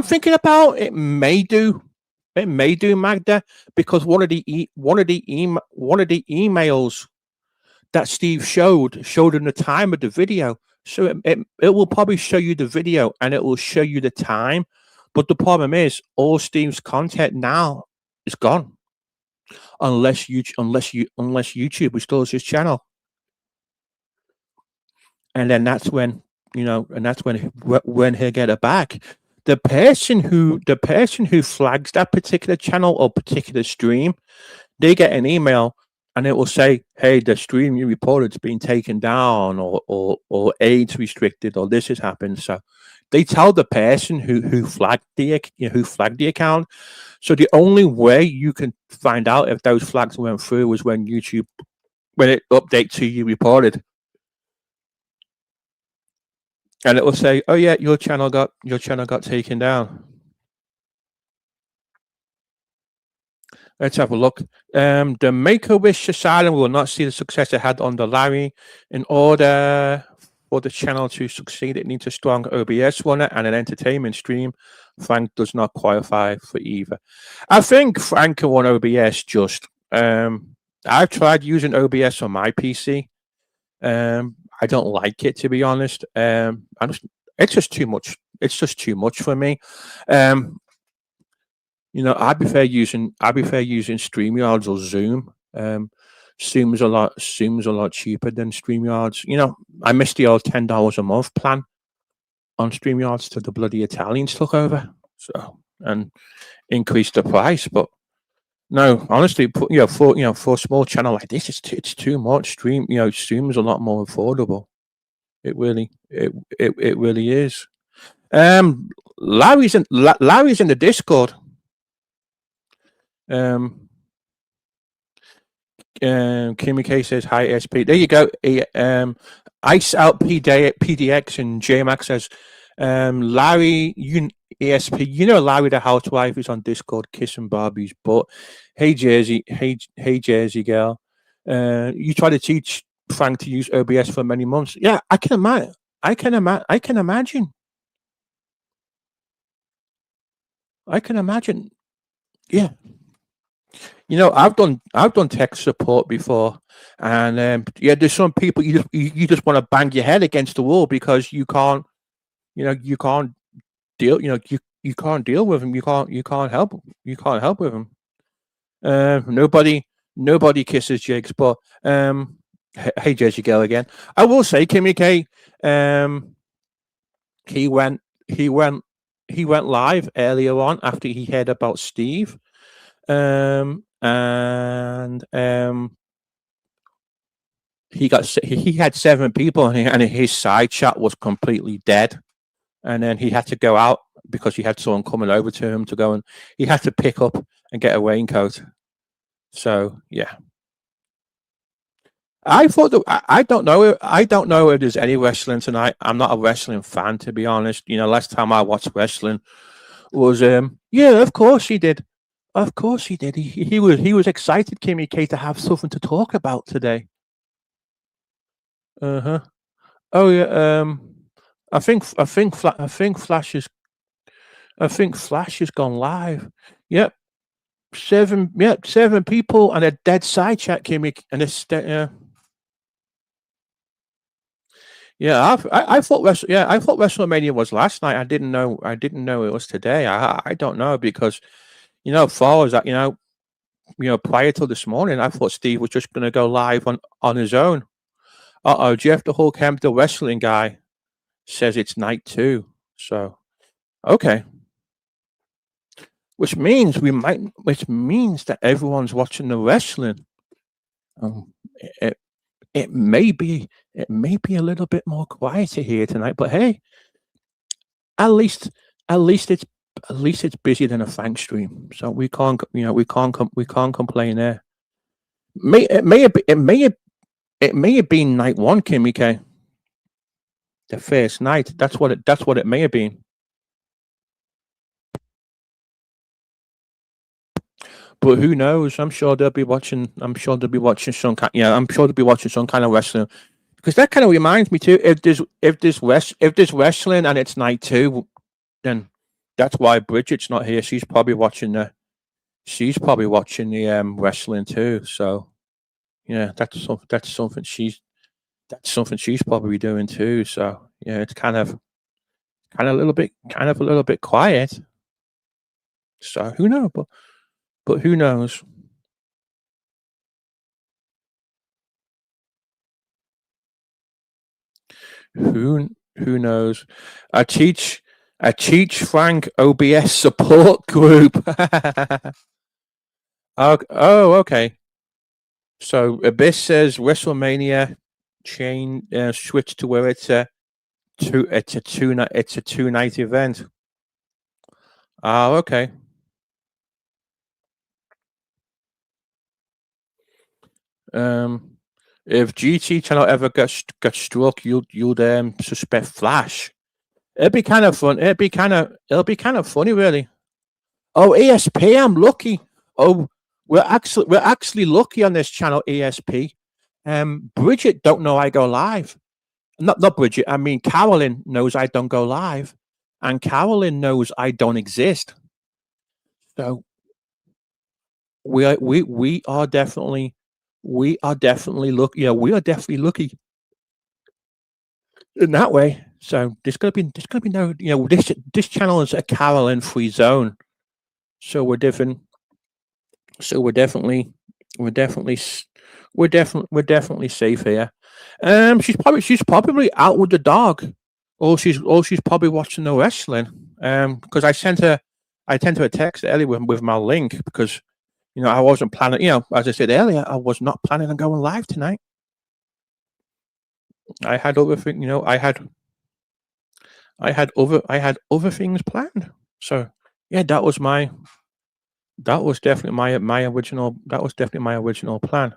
thinking about it may do Magda, because one of the emails that Steve showed him the time of the video. So it will probably show you the video and it will show you the time. But the problem is all Steve's content now is gone. Unless YouTube restores his channel. And then that's when when he'll get it back. The person who flags that particular channel or particular stream, they get an email and it will say, "Hey, the stream you reported's been taken down, or AIDS restricted, or this has happened." So they tell the person who flagged who flagged the account. So the only way you can find out if those flags went through was when it updates to you reported, and it will say, "Oh yeah, your channel got taken down." Let's have a look. The Make-A-Wish Asylum will not see the success it had under Larry. In order for the channel to succeed, it needs a strong OBS runner and an entertainment stream. Frank does not qualify for either. I think Frank can run OBS just. I've tried using OBS on my PC. I don't like it, to be honest. It's just too much. It's just too much for me. I prefer using StreamYards or Zoom. Zoom's a lot cheaper than StreamYards. I missed the old $10 a month plan on StreamYards till the bloody Italians took over, and increased the price. But no, honestly, for a small channel like this, it's too much. Zoom's a lot more affordable. It really is. Larry's in the Discord. Kimmy K says hi SP. There you go. Ice out PDX, and JMax says Larry ESP. Larry the housewife is on Discord kissing Barbie's butt. Hey Jersey girl. You try to teach Frank to use OBS for many months. Yeah, I can imagine. I can imagine. Yeah. I've done tech support before, and there's some people you just want to bang your head against the wall because you can't deal you can't deal with them. You can't help with them. Nobody kisses Jigs, but hey Jersey girl again. I will say Kimmy K, he went live earlier on after he heard about Steve. And he had 7 people, and his side chat was completely dead, and then he had to go out because he had someone coming over to him to go, and he had to pick up and get a raincoat. So yeah, I thought I don't know if there's any wrestling tonight. I'm not a wrestling fan, to be honest. Last time I watched wrestling was yeah, of course he did. Of course he did. He was excited, Kimmy K, to have something to talk about today. Oh yeah. I think Flash has gone live. Yep. 7 people and a dead side chat, Kimmy, and yeah. I thought WrestleMania was last night. I didn't know it was today. I don't know because. Far as that, prior to this morning, I thought Steve was just going to go live on his own. Jeff the Hulk Hemp, the wrestling guy, says it's night 2. So, okay. Which means that everyone's watching the wrestling. It may be a little bit more quieter here tonight, but hey, at least it's busier than a Frank stream, so we can't complain there. It may have been night 1, Kimmy K. The first night. That's what it may have been. But who knows? I'm sure they'll be watching some kind. Yeah, I'm sure they'll be watching some kind of wrestling, because that kind of reminds me too. If there's wrestling and it's night 2, then. That's why Bridget's not here. She's probably watching the wrestling too. So yeah, that's something she's probably doing too. So yeah, it's kind of a little bit quiet. So who knows? But who knows? Who knows? I teach Frank OBS support group. Oh, okay. So Abyss says WrestleMania chain switch to where it's a two night event. Oh, okay. If GT channel ever gets struck, you'd suspect Flash. It'd be kind of fun. It'll be kind of funny, really. Oh, ESP, I'm lucky. Oh, we're actually lucky on this channel, ESP. Bridget don't know I go live. Not Bridget. I mean, Carolyn knows I don't go live, and Carolyn knows I don't exist. So we are definitely lucky. Yeah, we are definitely lucky in that way. So there's gonna be no, this channel is a Carolyn free zone. So we're different. So we're definitely safe here. She's probably out with the dog, or she's probably watching the wrestling. Because I sent her a text earlier with my link, because I wasn't planning. As I said earlier, I was not planning on going live tonight. I had other things. I had other things planned. So yeah, that was definitely my original. That was definitely my original plan.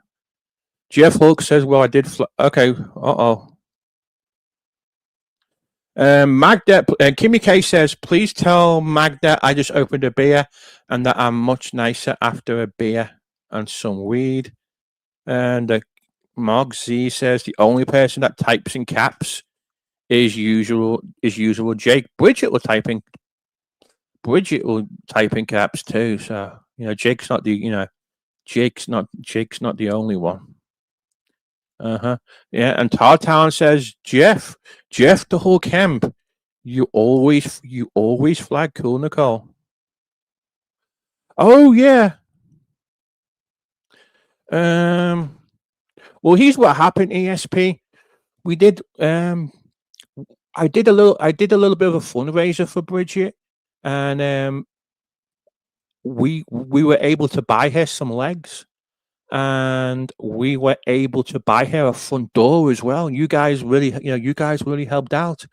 Jeff Hulk says, "Well, I did." Okay. Magda, Kimmy K says, "Please tell Magda I just opened a beer and that I'm much nicer after a beer and some weed." And Mark Z says, "The only person that types in caps is usual Jake. Bridget will type in caps too. So Jake's not the only one." Yeah, and Tartown says, Jeff the Hulk Hemp, you always flag cool, Nicole. Oh yeah. Well, here's what happened, ESP. We did I did a little bit of a fundraiser for Bridget, and we were able to buy her some legs. And we were able to buy her a front door as well. You guys really helped out,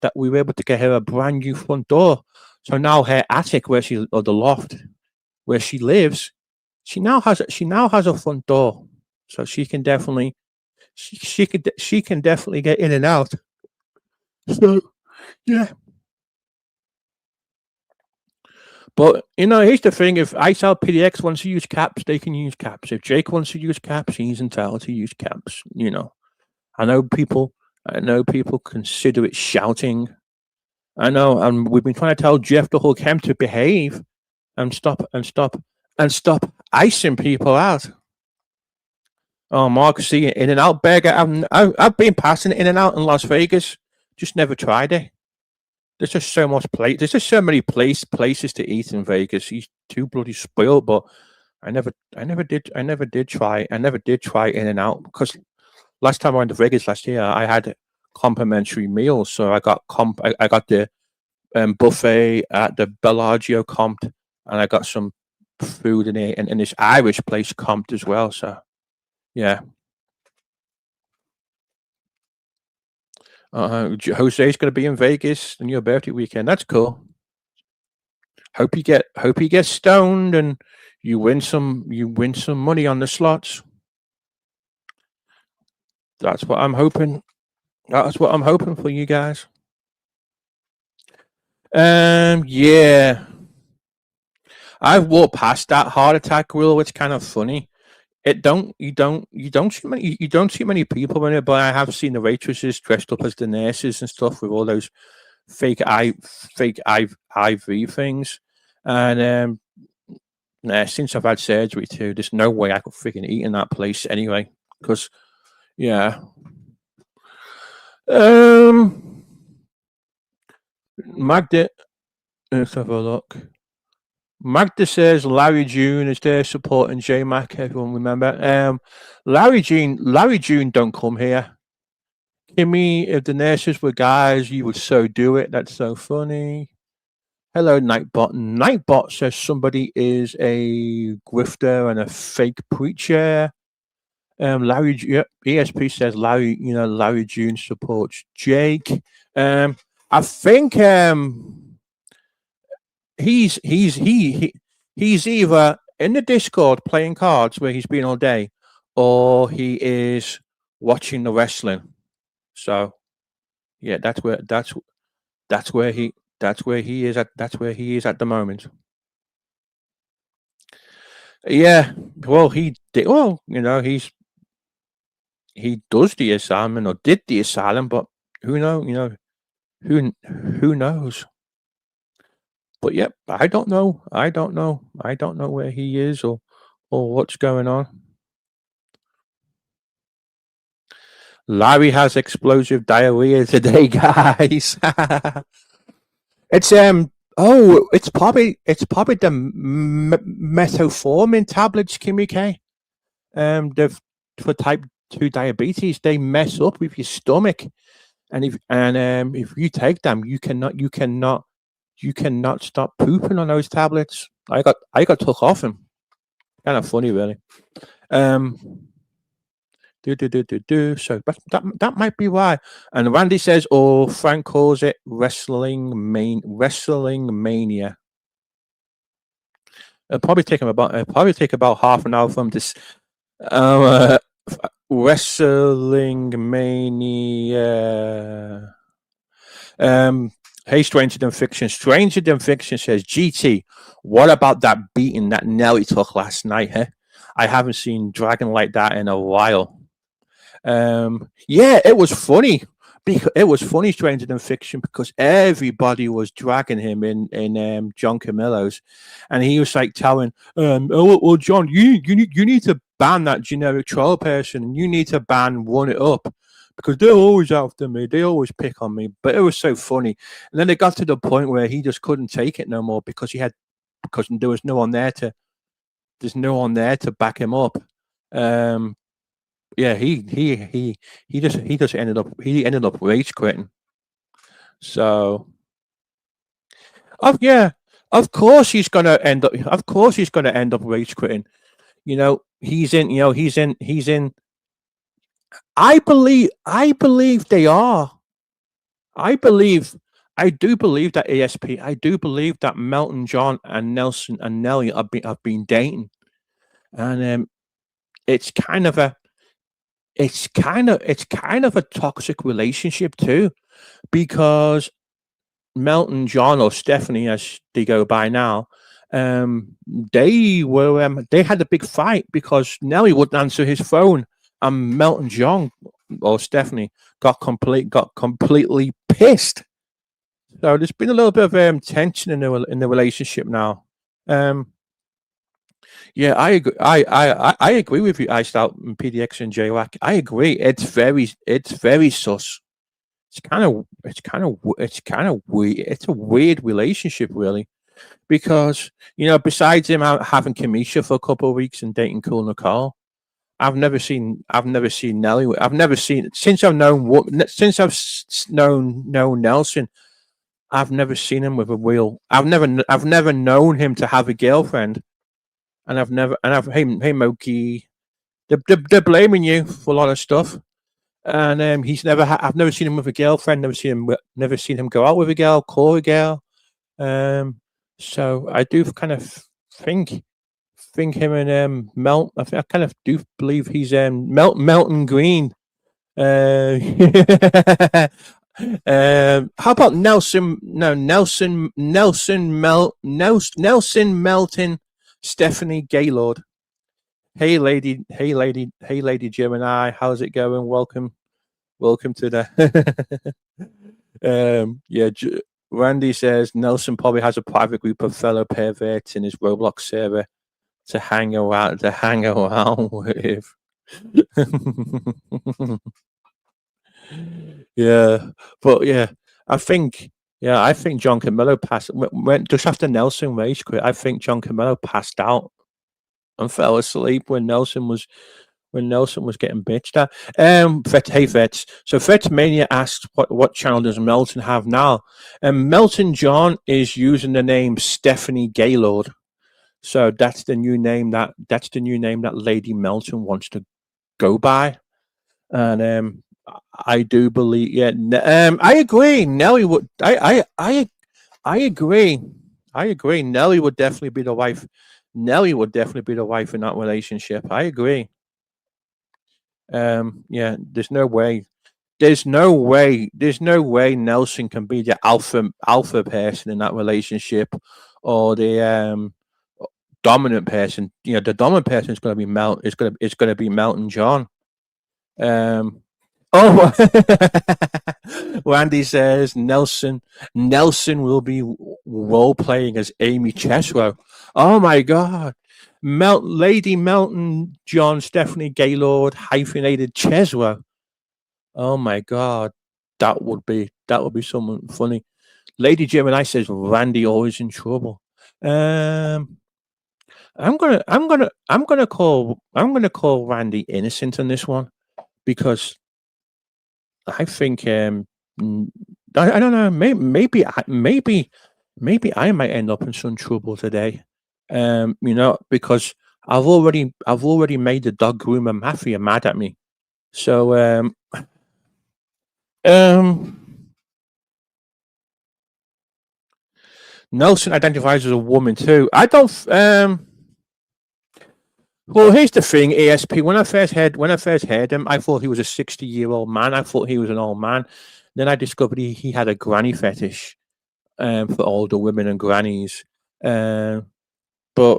that we were able to get her a brand new front door. So now her attic, or the loft where she lives, she now has a front door, so she can definitely get in and out. So yeah. But here's the thing: if ISAL PDX wants to use caps, they can use caps. If Jake wants to use caps, he's entitled to use caps. I know people consider it shouting. I know, and we've been trying to tell Jeff the Hulk Hemp to behave and stop icing people out. Oh, Mark, see, In-N-Out Burger. I've been passing In-N-Out in Las Vegas, just never tried it. There's just so much place. There's just so many places to eat in Vegas. He's too bloody spoiled. But I never did try In-N-Out, because last time I went to Vegas last year, I had complimentary meals. So I got the buffet at the Bellagio comped, and I got some food in it, and this Irish place comped as well. So yeah. Jose's going to be in Vegas on your birthday weekend. That's cool. Hope you get stoned and you win some money on the slots. That's what I'm hoping. That's what I'm hoping for you guys. Yeah. I've walked past that heart attack rule. It's kind of funny. You don't see many people in it, but I have seen the waitresses dressed up as the nurses and stuff with all those fake IV things. And since I've had surgery too, there's no way I could freaking eat in that place anyway. Because yeah. Magda, let's have a look. Magda says Larry June is there supporting J Mac. Everyone remember? Larry June don't come here. Kimmy, if the nurses were guys, you would so do it. That's so funny. Hello, Nightbot. Nightbot says somebody is a grifter and a fake preacher. Larry, yep, ESP says Larry, Larry June supports Jake. I think he's either in the Discord playing cards where he's been all day, or he is watching the wrestling. So yeah, that's where he is at the moment. Yeah, well, he did. Well, he does the asylum or did the asylum, but who knows? Who knows? But yep, I don't know. I don't know where he is or what's going on. Larry has explosive diarrhea today, guys. It's it's probably the metformin tablets, Kimmy K. The for type 2 diabetes, they mess up with your stomach, and if you take them, you cannot stop pooping on those tablets. I got took off them. Kind of funny, really. So that might be why. And Randy says, "Oh, Frank calls it wrestling mania." It'll probably take about half an hour from this. Wrestling mania. Hey, Stranger Than Fiction. Stranger Than Fiction says, GT, what about that beating that Nelly took last night, huh? I haven't seen Dragon like that in a while. Yeah, it was funny. It was funny, Stranger Than Fiction, because everybody was dragging him in John Camillo's, and he was like telling, "Oh, well, John, you need to ban that generic troll person, and you need to ban One It Up, because they're always after me. They always pick on me." But it was so funny, and then it got to the point where he just couldn't take it no more because there was no one there to back him up. Yeah, he just ended up rage quitting. So, of course he's gonna end up. Of course he's gonna end up rage quitting. He's in. I believe they are. I do believe that ESP. I do believe that Melton John and Nelson and Nelly have been dating, and it's kind of a toxic relationship too, because Melton John, or Stephanie as they go by now, they had a big fight because Nelly wouldn't answer his phone, and Melton John or Stephanie got completely pissed. So there's been a little bit of tension in the relationship now. Yeah, I agree. I agree with you, Iced Out and PDX and JWAC. I agree. It's very sus. It's kind of weird. It's a weird relationship, really, because besides him having Kamisha for a couple of weeks and dating Cool Nicole, I've never seen Nelly. I've never seen since I've known Nelson. I've never seen him with a real. I've never known him to have a girlfriend. And hey Moki, they're blaming you for a lot of stuff, and I've never seen him with a girlfriend, never seen him go out with a girl, call a girl, so I do kind of think him and I kind of do believe he's Melton Green. How about Nelson Melton. Stephanie Gaylord. Hey lady Gemini, how's it going? Welcome to the Randy says Nelson probably has a private group of fellow perverts in his Roblox server to hang around with. Yeah, but I think John Camillo went just after Nelson rage quit. I think John Camillo passed out and fell asleep when Nelson was getting bitched at. Hey Vets. So Vetsmania asked what channel does Melton have now? Melton John is using the name Stephanie Gaylord. So that's the new name that Lady Melton wants to go by. And I do believe, I agree. Nelly would. I agree. I agree. Nelly would definitely be the wife. Nelly would definitely be the wife in that relationship. I agree. Yeah. There's no way. There's no way. There's no way Nelson can be the alpha person in that relationship, or the dominant person. You know, the dominant person is going to be It's going to be Melton John. Oh, Randy says Nelson will be role playing as Amy Chesrow. Oh my God, Lady Melton John Stephanie Gaylord hyphenated Chesrow. Oh my God, that would be someone funny. Lady Gemini says Randy always in trouble. Um, I'm gonna call Randy innocent on this one because I think I don't know. Maybe I might end up in some trouble today. Because I've already made the dog groomer mafia mad at me. So um Nelson identifies as a woman too. I don't. Well, here's the thing, ASP. When I first heard him, I thought he was a 60-year-old man. I thought he was an old man. Then I discovered he had a granny fetish for older women and grannies. But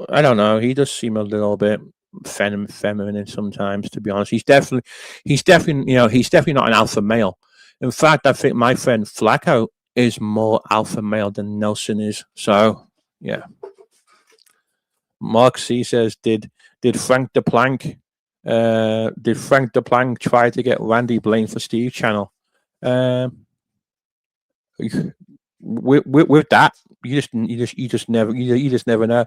I don't know. He does seem a little bit feminine sometimes. To be honest, he's definitely he's definitely not an alpha male. In fact, I think my friend Flacco is more alpha male than Nelson is. So yeah. Mark C says, did Frank DePlank try to get Randy blamed for Steve channel? With that, you just never know.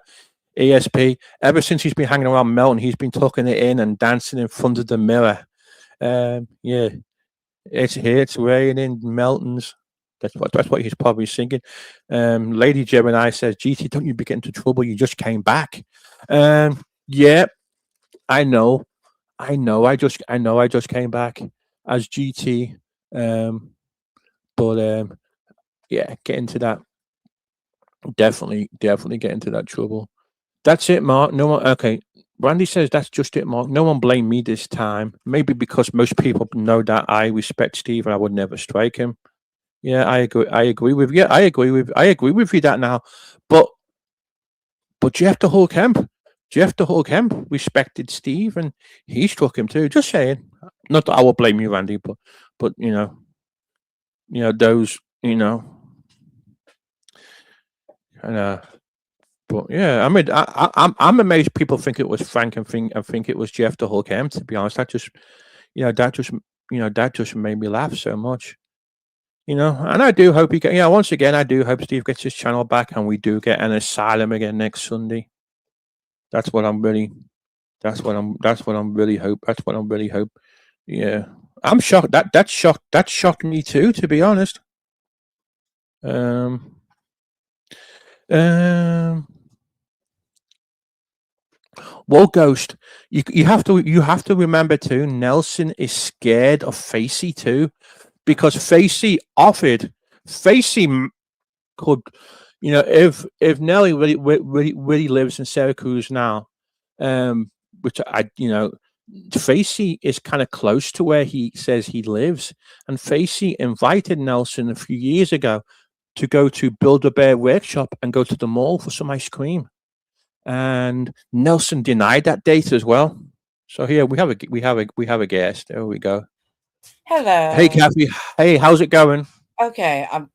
ASP, ever since he's been hanging around Melton, he's been tucking it in and dancing in front of the mirror. Yeah, it's here, it's raining Meltons. That's what he's probably singing. Lady Gemini says, GT, don't you be getting into trouble, you just came back. Yeah, I know. I just came back as GT. But yeah, get into that. Definitely get into that trouble. That's it, Mark. No one. Okay, Randy says that's just it, Mark. No one blame me this time. Maybe because most people know that I respect Steve and I would never strike him. Yeah, I agree. I agree with you. I agree with you that now. But Jeff the Hulk Hemp respected Steve and he struck him too. Just saying. Not that I will blame you, Randy, but those and but yeah, I mean, I'm amazed people think it was Frank and think it was Jeff the Hulk Hemp. To be honest, that just made me laugh so much. And I do hope once again, I do hope Steve gets his channel back and we do get an Asylum again next Sunday. That's what I'm really hope. Yeah. I'm shocked. That shocked me too, to be honest. Well, Ghost, you have to remember too, Nelson is scared of Facey too, because Facey could, if Nelly really lives in Syracuse now, which Facey is kind of close to where he says he lives, and Facey invited Nelson a few years ago to go to Build-A-Bear Workshop and go to the mall for some ice cream, and Nelson denied that date as well. So here we have a guest. There we go. Hello. Hey, Kathy. Hey, how's it going? Okay, I've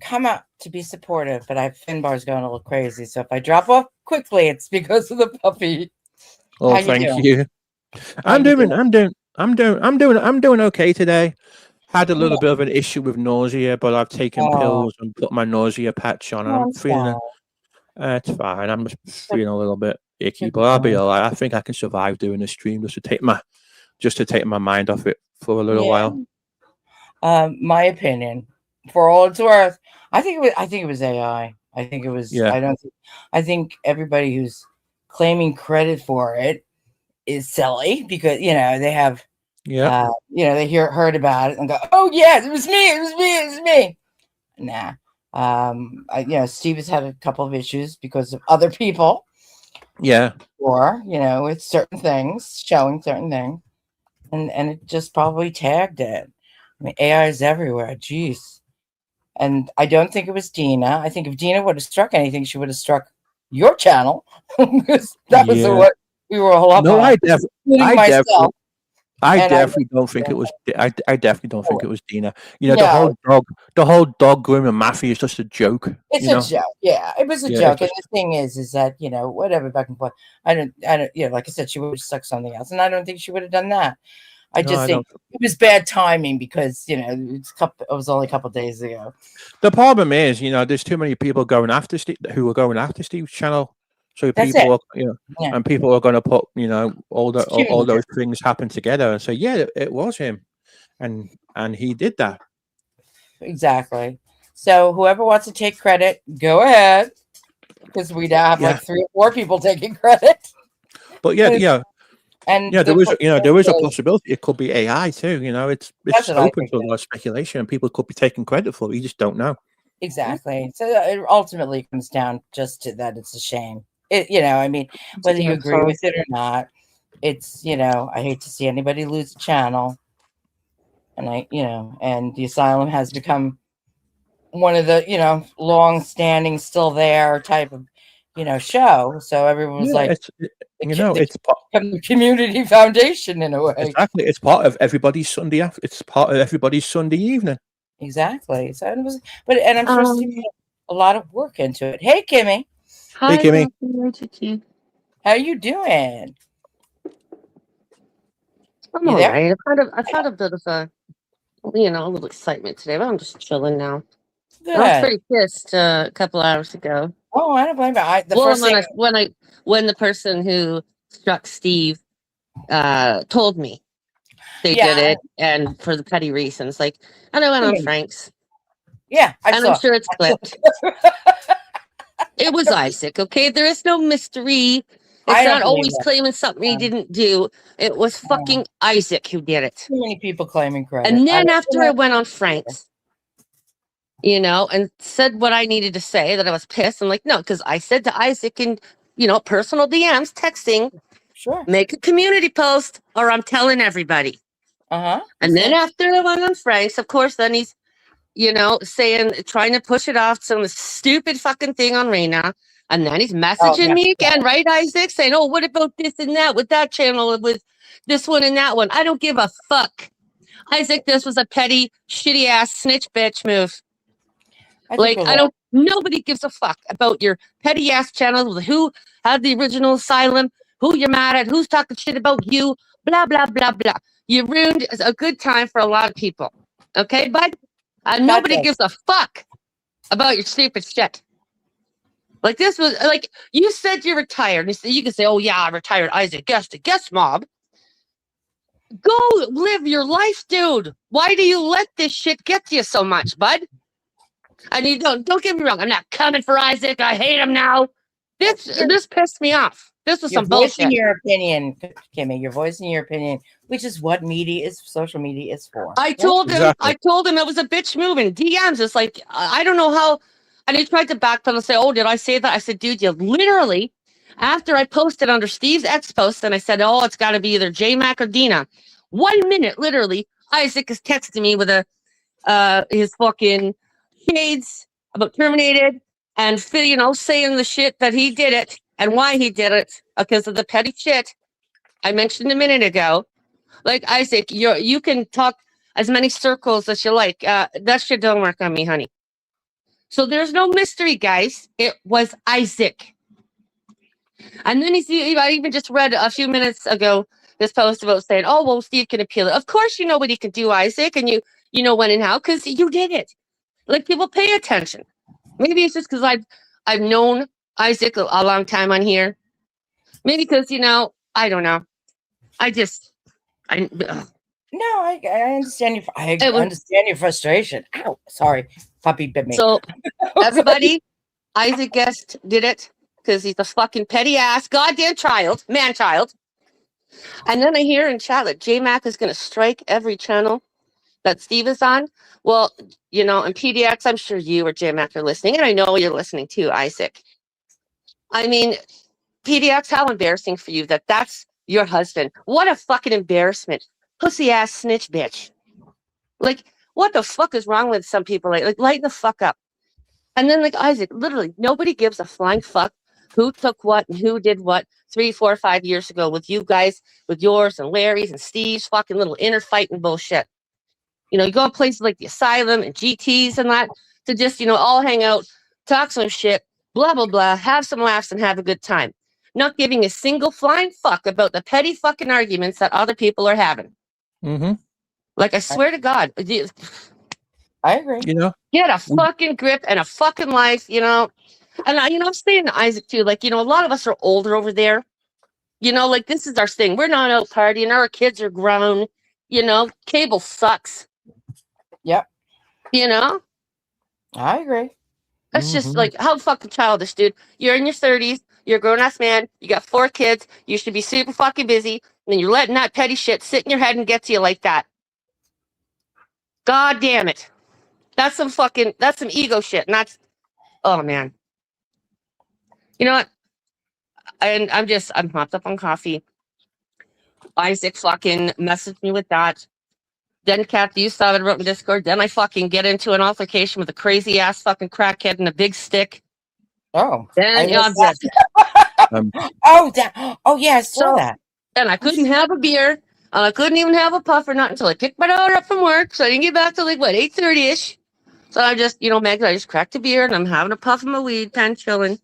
come out to be supportive, but Finbar's going a little crazy. So if I drop off quickly, it's because of the puppy. Oh, thank you. I'm doing okay today. Had a little bit of an issue with nausea, but I've taken pills and put my nausea patch on, and I'm feeling it's fine. I'm just feeling a little bit icky, but I'll be all right. I think I can survive doing a stream just to take my mind off it for a little while. My opinion, for all it's worth, I think it was AI. I think it was. Yeah. I think everybody who's claiming credit for it is silly because they have Yeah. they heard about it and go, oh yes, it was me, it was me, it was me. Nah. Steve has had a couple of issues because of other people, Yeah. or with certain things, showing certain things, and it just probably tagged it. I mean, AI is everywhere. Jeez. And I don't think it was Dina. I think if Dina would have struck anything, she would have struck your channel because that was Yeah. what we were all up No, on, including myself. I And definitely don't think it was. I definitely don't think it was Dina. No. The whole dog grooming mafia is just a joke. It's a joke. Yeah, it was a Yeah, joke. it's And the thing is that whatever back and forth. I don't. Like I said, she would have stuck something else, and I don't think she would have done that. I No, just I think it was bad timing because it was only a couple of days ago. The problem is, there's too many people going after Steve who are going after Steve's channel. So That's people are, Yeah. and people are going to put, all huge. those things happen together and say, yeah, it was him, and he did that. Exactly. So whoever wants to take credit, go ahead, because we now have like 3 or 4 people taking credit. But and there is a possibility it could be AI too. It's open to a lot of speculation, and people could be taking credit for it. You just don't know. Exactly. So it ultimately comes down just to that it's a shame. I mean, whether you agree with it or not, it's I hate to see anybody lose a channel. And and the Asylum has become one of the long-standing, still there type of show. So everyone was like, it's the community foundation in a way. Exactly. It's part of everybody's Sunday. It's part of everybody's Sunday evening. Exactly. So it was, and I'm sure Steve put a lot of work into it. Hey, Kimmy. Hi, Hey, Kimmy. How you doing? I'm all right. I've had a bit of a little excitement today, but I'm just chilling now. Good. I was pretty pissed a couple hours ago. Oh, I don't blame you. When the person who struck Steve told me they did it, and for the petty reasons, and I went on Frank's. Yeah, I'm sure it's clipped. It was Isaac. Okay, there is no mystery. It's not always claiming something he didn't do. It was fucking Isaac who did it. Too many people claiming credit. And then after I went on Frank's, and said what I needed to say, that I was pissed. I'm like, no, because I said to Isaac in, personal DMs, texting, sure, make a community post or I'm telling everybody. And then after I went on Frank's, of course, then he's, trying to push it off some stupid fucking thing on Raina. And then he's messaging me again, right, Isaac? Saying, oh, what about this and that with that channel, with this one and that one? I don't give a fuck. Isaac, this was a petty, shitty ass snitch bitch move. Nobody gives a fuck about your petty ass channels with who had the original Asylum, who you're mad at, who's talking shit about you, blah, blah, blah, blah. You ruined a good time for a lot of people. Okay, bud? Nobody gives a fuck about your stupid shit. This was you said you're retired. You can say, oh yeah, I retired, Isaac. Guest mob. Go live your life, dude. Why do you let this shit get to you so much, bud? And you don't get me wrong. I'm not coming for Isaac. I hate him now. This pissed me off. This was some bullshit. Voicing your opinion, Kimmy. You're voicing your opinion, which is what social media is for. I told him it was a bitch move in DMs. It's like, I don't know how. And he tried to backpedal and say, oh, did I say that? I said, dude, you literally, after I posted under Steve's ex post, and I said, oh, it's got to be either J-Mac or Dina. 1 minute, literally, Isaac is texting me with his fucking shades about terminated and saying the shit that he did it and why he did it because of the petty shit I mentioned a minute ago. Isaac, you can talk as many circles as you like. That shit don't work on me, honey. So there's no mystery, guys. It was Isaac. And then I even just read a few minutes ago this post about saying, oh, well, Steve can appeal it. Of course you know what he can do, Isaac, and you know when and how, because you did it. People pay attention. Maybe it's just because I've known Isaac a long time on here. Maybe because, I don't know. No, I understand you. I understand your frustration. Ow, sorry, puppy bit me. So everybody, Isaac Guest did it because he's a fucking petty ass goddamn man child. And then I hear in chat that J-Mac is going to strike every channel that Steve is on. Well, you know, and PDX, I'm sure you or J-Mac are listening, and I know you're listening too, Isaac. I mean, PDX, how embarrassing for you that that's your husband. What a fucking embarrassment. Pussy ass snitch bitch. Like, what the fuck is wrong with some people? Like lighten the fuck up. And then, like, Isaac, literally, nobody gives a flying fuck who took what and who did what 3, 4, 5 years ago with you guys, with yours and Larry's and Steve's fucking little inner fight and bullshit. You know, you go to places like the Asylum and GTs and that to just, you know, all hang out, talk some shit, blah, blah, blah, have some laughs and have a good time. Not giving a single flying fuck about the petty fucking arguments that other people are having. Mm-hmm. Like, I swear to God. I agree. You know, Get a fucking grip and a fucking life, you know. And I, you know, I'm saying to Isaac too, like, you know, a lot of us are older over there. You know, like, this is our thing. We're not out partying. Our kids are grown. You know, cable sucks. Yep. You know? I agree. That's just like, how fucking childish, dude. You're in your 30s. You're a grown-ass man. You got 4 kids. You should be super fucking busy. And then you're letting that petty shit sit in your head and get to you like that. God damn it. That's some ego shit. And that's, oh, man. You know what? And I'm hopped up on coffee. Isaac fucking messaged me with that. Then Kathy, you saw it, wrote in Discord. Then I fucking get into an altercation with a crazy ass fucking crackhead and a big stick. Oh. Then I I'm missed just, oh yeah, I saw that. and I couldn't have a beer, and I couldn't even have a puff or not until I picked my daughter up from work. So I didn't get back till like what 8:30ish. So I just, you know, Meg, I just cracked a beer and I'm having a puff of my weed, kind of chilling.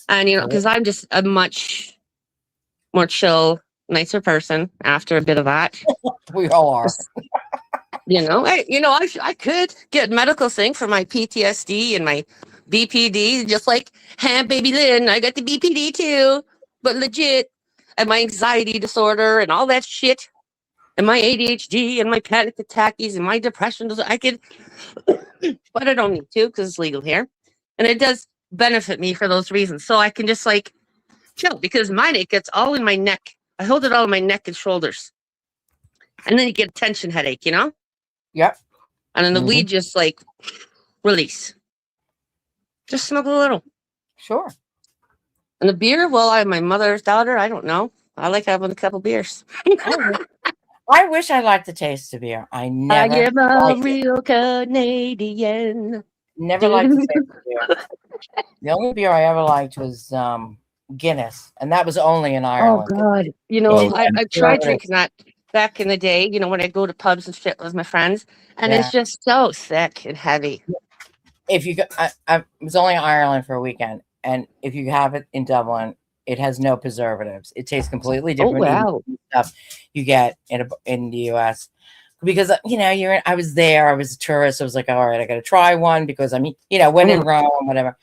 And you know, because I'm just a much more chill, nicer person after a bit of that. We all are. You know, I could get medical thing for my PTSD and my BPD, just like, hey, baby Lynn, I got the BPD too, but legit, and my anxiety disorder and all that shit, and my ADHD and my panic attacks and my depression. I could, but I don't need to because it's legal here, and it does benefit me for those reasons. So I can just like chill because mine, it gets all in my neck. I hold it all in my neck and shoulders, and then you get a tension headache, you know. Yep. And then the weed just like release. Just smoke a little. Sure. And the beer, well, I'm my mother's daughter. I don't know. I like having a couple beers. I wish I liked the taste of beer. I never. I am a liked it. real Canadian. Never liked the taste of beer. The only beer I ever liked was Guinness, and that was only in Oh Ireland. God! You know, Oh, I tried drinking that back in the day. You know, when I go to pubs and shit with my friends, and it's just so thick and heavy. If you go, I was only in Ireland for a weekend, and if you have it in Dublin, it has no preservatives. It tastes completely different. Oh wow! Stuff you get in the U.S. Because you know I was there. I was a tourist. I was like, all right, I got to try one because I mean, you know, when in Rome, whatever.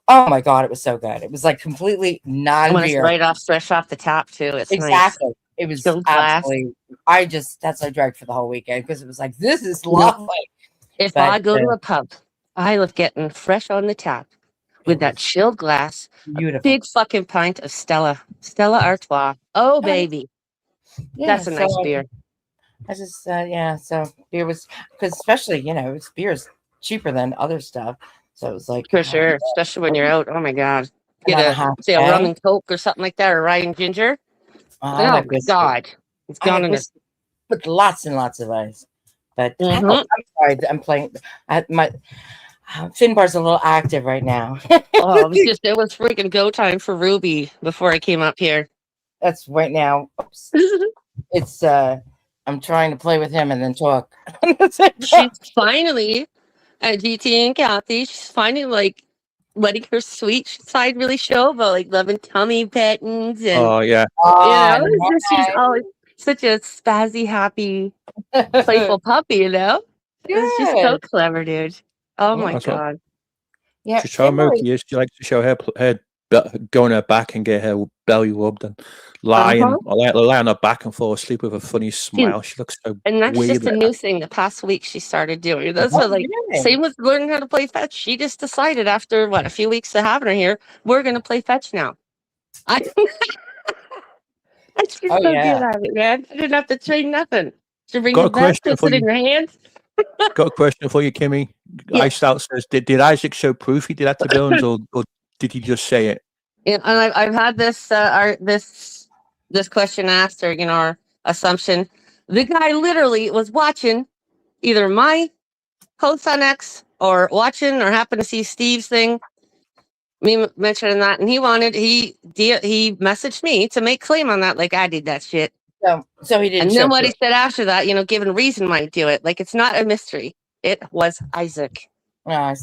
Oh my God, it was so good. It was like completely non-beer. Fresh off the tap too. It's exactly. Nice. It was absolutely. That's what I drank for the whole weekend because it was like this is lovely. If I go to a pub, I love getting fresh on the tap with that chilled glass, a big fucking pint of Stella Artois. Oh baby, that's a nice beer. I just so beer was because especially beer's cheaper than other stuff. So it was like for sure, especially when you're out. Oh my God, get a rum and coke or something like that, or rye and ginger. Oh my God, it's gone in this with lots and lots of ice. But I'm sorry, I'm playing. My Finbar's a little active right now. Oh, it was freaking go time for Ruby before I came up here. That's right now. It's I'm trying to play with him and then talk. She's finally. GT and Kathy, she's finally like letting her sweet side really show about like loving tummy pettings and she's always such a spazzy, happy, playful puppy, you know? It's just so clever, dude. Oh my God. Yeah. She's so milky is she likes to show her go on her back and get her belly rubbed and lie on her back and fall asleep with a funny smile. She looks so and that's weird just a new thing the past week she started doing. That's what same with learning how to play fetch. She just decided after a few weeks of having her here, we're gonna play fetch now. That's just Oh, so yeah. good at it, man. I didn't have to train nothing. Just bring Got the a vest, question puts for it in you. your hands. Got a question for you, Kimmy. Yeah. Iced Out says, did Isaac show proof he did that to Billings, or did he just say it? Yeah, and I've had this question asked, or our assumption. The guy literally was watching either my post on X or watching or happened to see Steve's thing, me mentioning that, and he messaged me to make claim on that, like I did that shit. So he didn't And show then what he proof. said after that, given reason why he do it, like it's not a mystery. It was Isaac. No,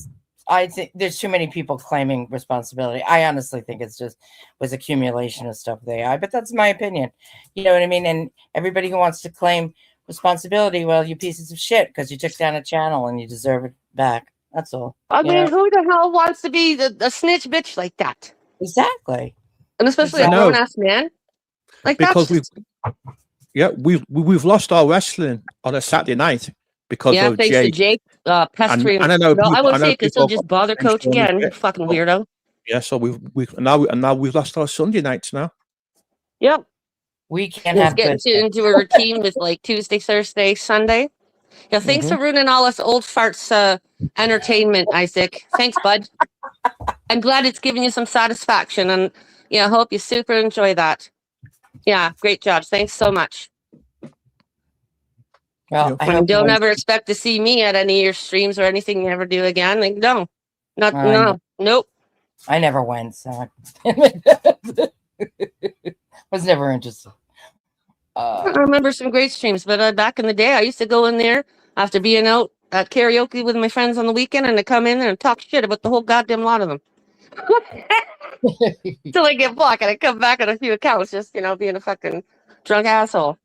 I think there's too many people claiming responsibility. I honestly think it's just was accumulation of stuff with AI, but that's my opinion. You know what I mean? And everybody who wants to claim responsibility, well, you pieces of shit, because you took down a channel and you deserve it back. That's all. I mean, who the hell wants to be a snitch bitch like that? Exactly. And especially Exactly. a grown ass man. Like Because that's we've lost our wrestling on a Saturday night because of thanks to Jake. Jake pestering. And I know No, I won't I know say it because he'll people just bother coach mentioning again. it. Fucking weirdo. Yeah, so we've now we've lost our Sunday nights now. Yep. We can't Let's have get into a routine with like Tuesday, Thursday, Sunday. Yeah, thanks for ruining all us old farts entertainment, Isaac. Thanks, bud. I'm glad it's giving you some satisfaction, and I hope you super enjoy that. Yeah, great job. Thanks so much. Well, I And hope don't ever expect to see me at any of your streams or anything you ever do again. Like, no, nope. I never went, so was never interested. I remember some great streams, but back in the day, I used to go in there after being out at karaoke with my friends on the weekend, and I come in there and talk shit about the whole goddamn lot of them. Till I get blocked, and I come back on a few accounts, just being a fucking drunk asshole.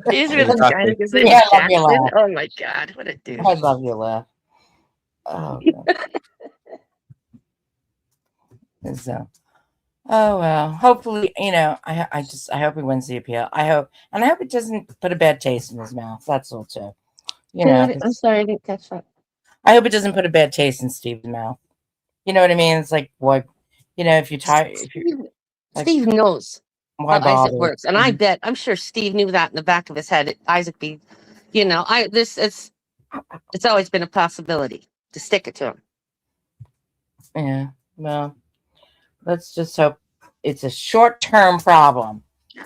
These are the kind of Yeah, I love your laugh. Oh my god, what a dude! I love your laugh. Oh, God. So, oh well. Hopefully, I hope he wins the appeal. I hope it doesn't put a bad taste in his mouth. That's all too. I'm sorry, I didn't catch that. I hope it doesn't put a bad taste in Steve's mouth. You know what I mean? It's like what, if you tie. Steve knows how Isaac bother? works, and I'm sure Steve knew that in the back of his head. Isaac it's always been a possibility to stick it to him. Yeah. Well, let's just hope it's a short-term problem.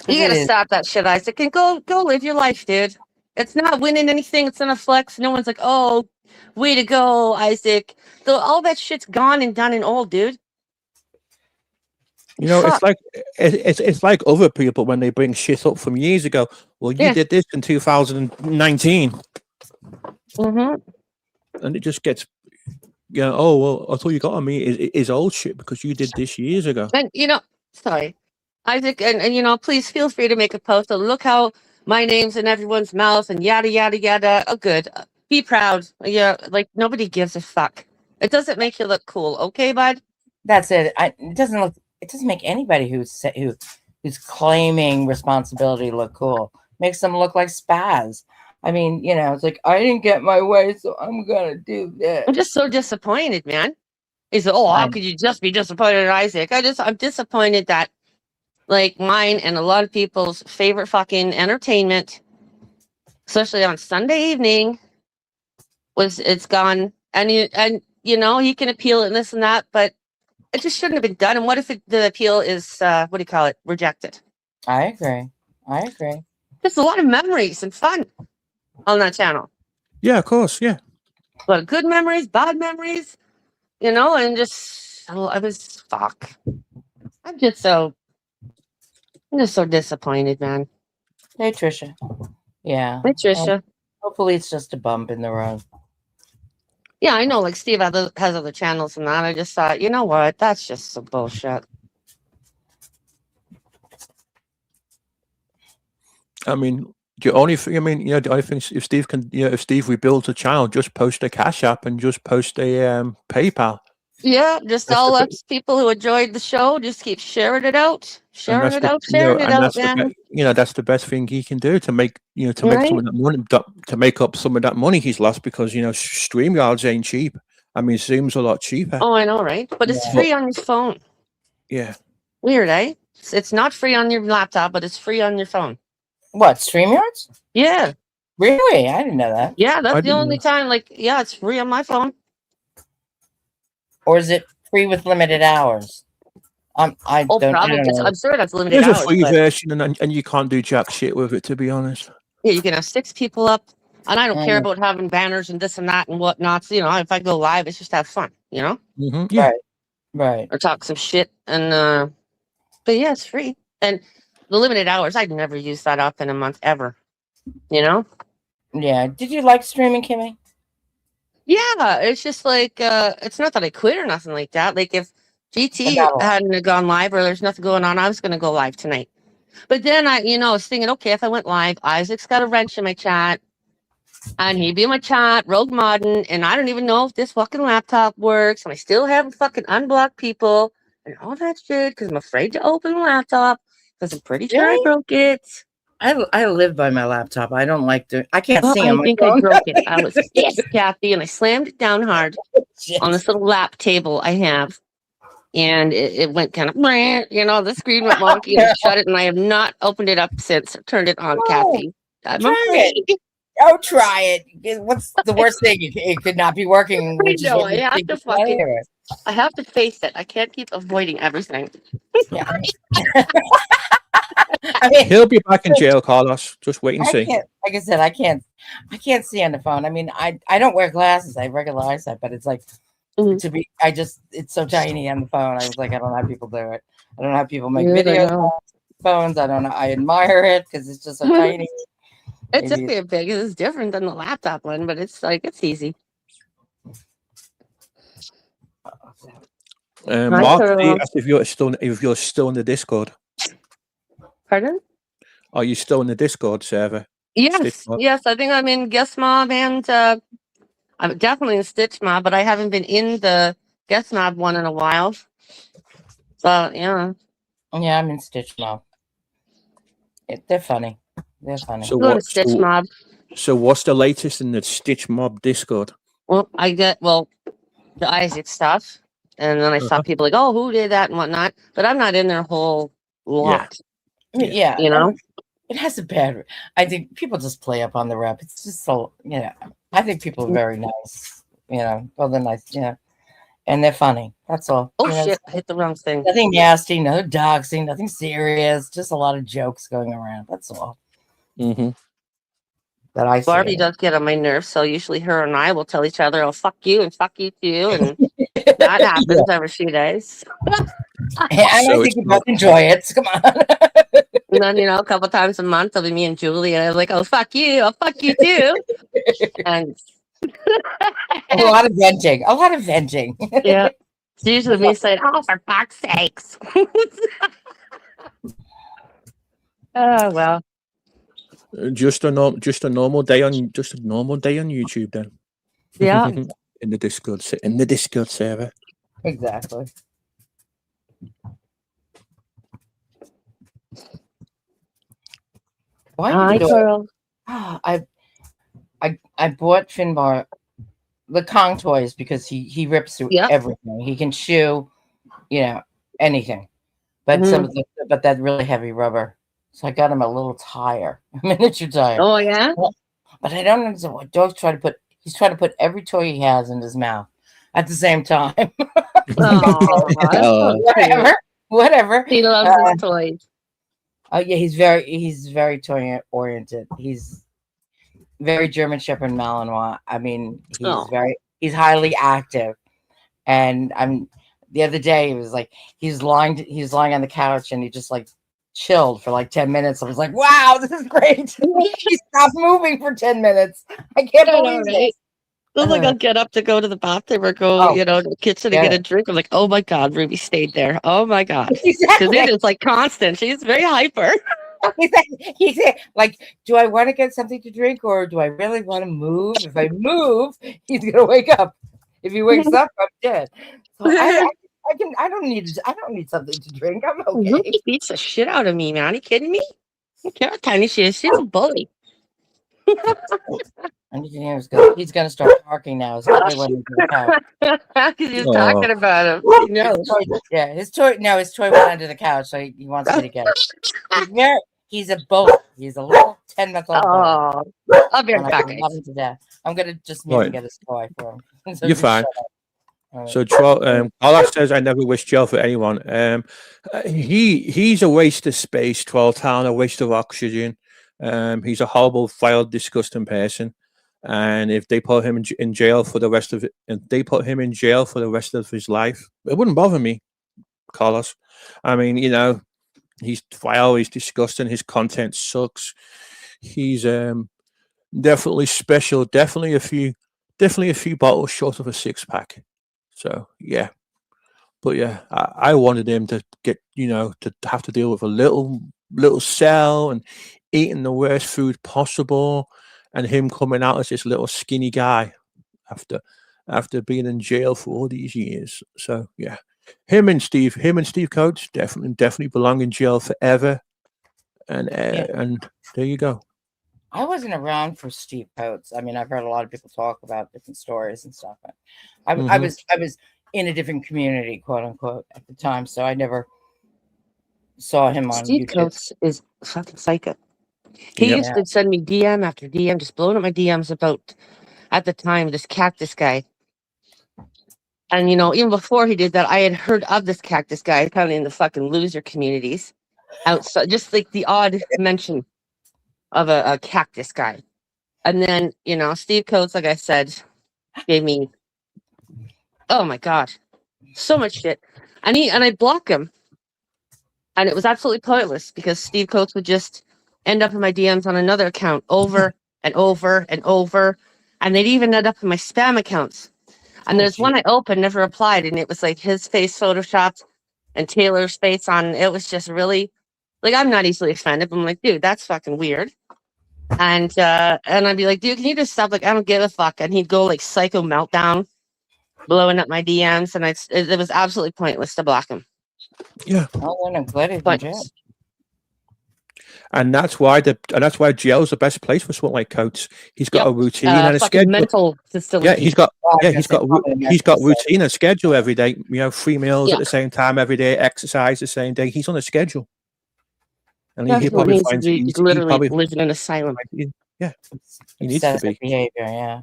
You gotta stop that shit, Isaac, and go live your life, dude. It's not winning anything. It's not a flex. No one's like, oh, way to go, Isaac. So all that shit's gone and done and old, dude. It's like other people when they bring shit up from years ago. Well, you did this in 2019, and it just gets, oh well, I thought you got on me is old shit because you did this years ago. And sorry, Isaac, and please feel free to make a post. So look how my name's in everyone's mouth and yada yada yada. Oh, good. Be proud. Yeah, like nobody gives a fuck. It doesn't make you look cool, okay, bud? That's it. It doesn't make anybody who's claiming responsibility look cool. Makes them look like spaz. I mean, it's like, I didn't get my way, so I'm gonna do this. I'm just so disappointed, man. He said, "Oh, how could you just be disappointed in Isaac?" I'm disappointed that, like, mine and a lot of people's favorite fucking entertainment, especially on Sunday evening, it's gone. And he can appeal it and this and that, but it just shouldn't have been done. And what if the appeal is rejected? I agree. There's a lot of memories and fun on that channel. Yeah, of course. Yeah. A lot of good memories, bad memories, and just I was fuck. I'm just so disappointed, man. Hey, Trisha. Yeah. Hey, Trisha. Hopefully it's just a bump in the road. Yeah, I know, like Steve has other channels and that. I just thought, you know what? That's just some bullshit. I mean, the only thing if Steve can, if Steve rebuilds a channel, just post a Cash App and just post a PayPal. Yeah, just all us people who enjoyed the show, just keep sharing it out, man. That's the best thing he can do to make make some of that money, to make up some of that money he's lost, because StreamYards ain't cheap. I mean, Zoom's a lot cheaper. Oh, I know, right? But it's free on his phone. Yeah. Weird, eh? It's not free on your laptop, but it's free on your phone. What, StreamYards? Yeah. Really? I didn't know that. Yeah, that's I the didn't only know. time. Like, yeah, it's free on my phone. Or is it free with limited hours? Oh, I don't probably. know. I'm sure that's limited There's a hours, free but version, and you can't do jack shit with it, to be honest. yeah, you can have 6 people up, and I don't care Mm, about having banners and this and that and whatnot. So, if I go live, it's just to have fun, Yeah. Right. Right. or talk some shit. And but yeah, it's free. And the limited hours, I'd never use that up in a month ever. Yeah. Did you like streaming, Kimmy? Yeah, it's just like it's not that I quit or nothing like that. Like if GT About a lot. hadn't gone live or there's nothing going on, I was gonna go live tonight. But then I was thinking, okay, if I went live, Isaac's got a wrench in my chat, and he'd be in my chat, Rogue Modern, and I don't even know if this fucking laptop works, and I still haven't fucking unblocked people and all that shit because I'm afraid to open the laptop because I'm pretty sure I Really? broke it. I live by my laptop. I don't like to. I can't Well, see I on my think I phone. broke it. I was pissed, Kathy, and I slammed it down hard Shit. on this little lap table I have. And it went kind of, the screen went wonky, and I shut it, and I have not opened it up since. I turned it on, Oh, Kathy. I'm try afraid. Oh, try it. What's the worst thing? It could not be working, which is know, what I you have think to is funny. I have to face it. I can't keep avoiding everything. Yeah. I mean, He'll be back in jail, Carlos. Just wait and I see. can't. Like I said, I can't see on the phone. I mean, I don't wear glasses. I have regular eyesight, but it's like Mhm. it's so tiny on the phone. I was like, I don't know how people do it. I don't know how people make Yeah, I videos know. on phones. I don't know. I admire it because it's just so tiny. It's Maybe a big. It's different than the laptop one, but it's easy. Hi, Mark, Carol. asked if you're still in the Discord. Pardon? Are you still in the Discord server? Yes, Stitch Mob? yes. I think I'm in Guest Mob, and I'm definitely in Stitch Mob, but I haven't been in the Guest Mob one in a while. So yeah. Yeah, I'm in Stitch Mob. They're funny. They're funny. So Go to what? Stitch Mob. So what's the latest in the Stitch Mob Discord? Well, I get the Isaac stuff, and then I saw people like, oh, who did that and whatnot, but I'm not in their whole lot. Yeah, And it has a bad. I think people just play up on the rep. It's just so I think people are very nice. Well, they're nice. And they're funny. That's all. oh shit, I hit the wrong thing. Nothing nasty, no doxing, nothing serious. Just a lot of jokes going around. That's all. Mm-hmm. That I see. Barbie does get on my nerves, so usually her and I will tell each other, "Oh, fuck you and fuck you too," and that happens every few days. And I So think it's you not- both enjoy it. So come on. And then a couple times a month, it'll be me and Julie, and I'm like, "Oh, fuck you! Oh, fuck you too!" And A lot of venting. A lot of venting. yeah, it's usually me saying, "Oh, for fuck's sakes!" Oh well. just a normal day on YouTube then. Yeah. in the Discord server. Exactly. Why Hi, you do it? girl. I bought Finbar the Kong toys because he rips through Yep. everything. He can chew, anything. But some of but that really heavy rubber. So I got him a little tire, a miniature tire. Oh yeah. But I don't understand what dogs try to put. He's trying to put every toy he has in his mouth at the same time. Oh, that's so cute. Whatever. He loves his toys. Oh yeah, he's very toy oriented. He's very German Shepherd Malinois. I mean, he's highly active. And the other day it was like he's lying on the couch and he just like chilled for like 10 minutes. I was like, wow, this is great. He stopped moving for 10 minutes. I can't believe it. It's like I'll get up to go to the bathroom or go, to the kitchen to get a drink. I'm like, oh my God, Ruby stayed there. Oh my God. Because Exactly. it is like constant. She's very hyper. He said, like, do I want to get something to drink or do I really want to move? If I move, he's gonna wake up. If he wakes up, I'm dead. So I don't need something to drink. I'm okay. Ruby beats the shit out of me, man. Are you kidding me? I don't care how tiny she is. She's a bully. And you can hear he's gonna start barking now. His toy went under the couch. Because he was Oh. talking about him. He knows. Yeah, his toy went under the couch, so he wants me to get it. He's a boa. He's a little 10-month-old boa. Oh, I'll be And right I back, guys. love him to death. I'm gonna just mute Right. and get his toy for him. So You're just fine. shut up. All right. So Carlos says, I never wish jail for anyone. He's a waste of space, Troll Town, a waste of oxygen. He's a horrible, vile, disgusting person. And if they put him in jail for the rest of it, and they put him in jail for the rest of his life, it wouldn't bother me, Carlos. I mean, he's vile, he's disgusting, his content sucks. He's definitely special, definitely a few bottles short of a 6-pack. So yeah. But yeah, I wanted him to get, to have to deal with a little cell and eating the worst food possible, and him coming out as this little skinny guy after being in jail for all these years. So yeah, him and Steve Coates definitely belong in jail forever. And and there you go. I wasn't around for Steve Coates. I mean, I've heard a lot of people talk about different stories and stuff. But I was in a different community, quote unquote, at the time, so I never saw him on Steve YouTube. Coates is fucking psycho. He Yep. used to send me DM after DM, just blowing up my DMs about, at the time, this cactus guy. And, even before he did that, I had heard of this cactus guy kind of in the fucking loser communities outside, just like the odd mention of a cactus guy. And then, Steve Coates, like I said, gave me, oh my God, so much shit. And I block him. And it was absolutely pointless because Steve Coates would just end up in my DMs on another account over and over and over. And they'd even end up in my spam accounts. And there's one I opened, never replied. And it was like his face photoshopped and Taylor's face on. It was just really, like, I'm not easily offended. But I'm like, dude, that's fucking weird. And I'd be like, dude, can you just stop? Like, I don't give a fuck. And he'd go like psycho meltdown, blowing up my DMs. And it was absolutely pointless to block him. Yeah. Oh, I'm glad he's in jail. And that's why jail's the best place for someone like Coates. He's got a routine and a schedule. Mental facility. Yeah, he's got routine and schedule every day. 3 meals at the same time every day, exercise the same day. He's on a schedule. And he probably finds he's literally lives in an asylum. Yeah, he needs to be. Behavior, yeah.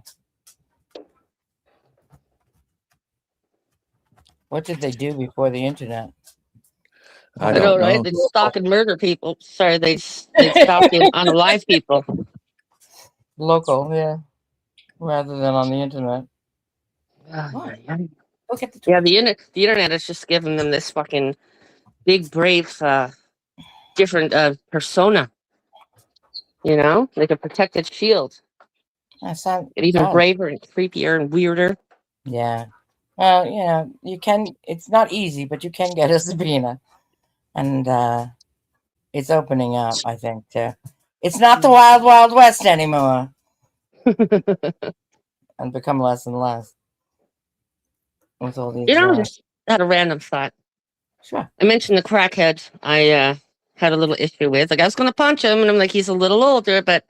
What did they do before the internet? I know, right? They stalk and murder people. Sorry, they stalk and unalive people. Local, yeah. Rather than on the internet. Look at the internet is just giving them this fucking big, brave, different persona. Like a protected shield. Even braver and creepier and weirder. Yeah. Well, you can. It's not easy, but you can get a subpoena. And it's opening up, I think, too. It's not the wild, wild west anymore. And become less and less. With all these... just had a random thought. Sure. I mentioned the crackhead I had a little issue with. Like, I was going to punch him, and I'm like, he's a little older. But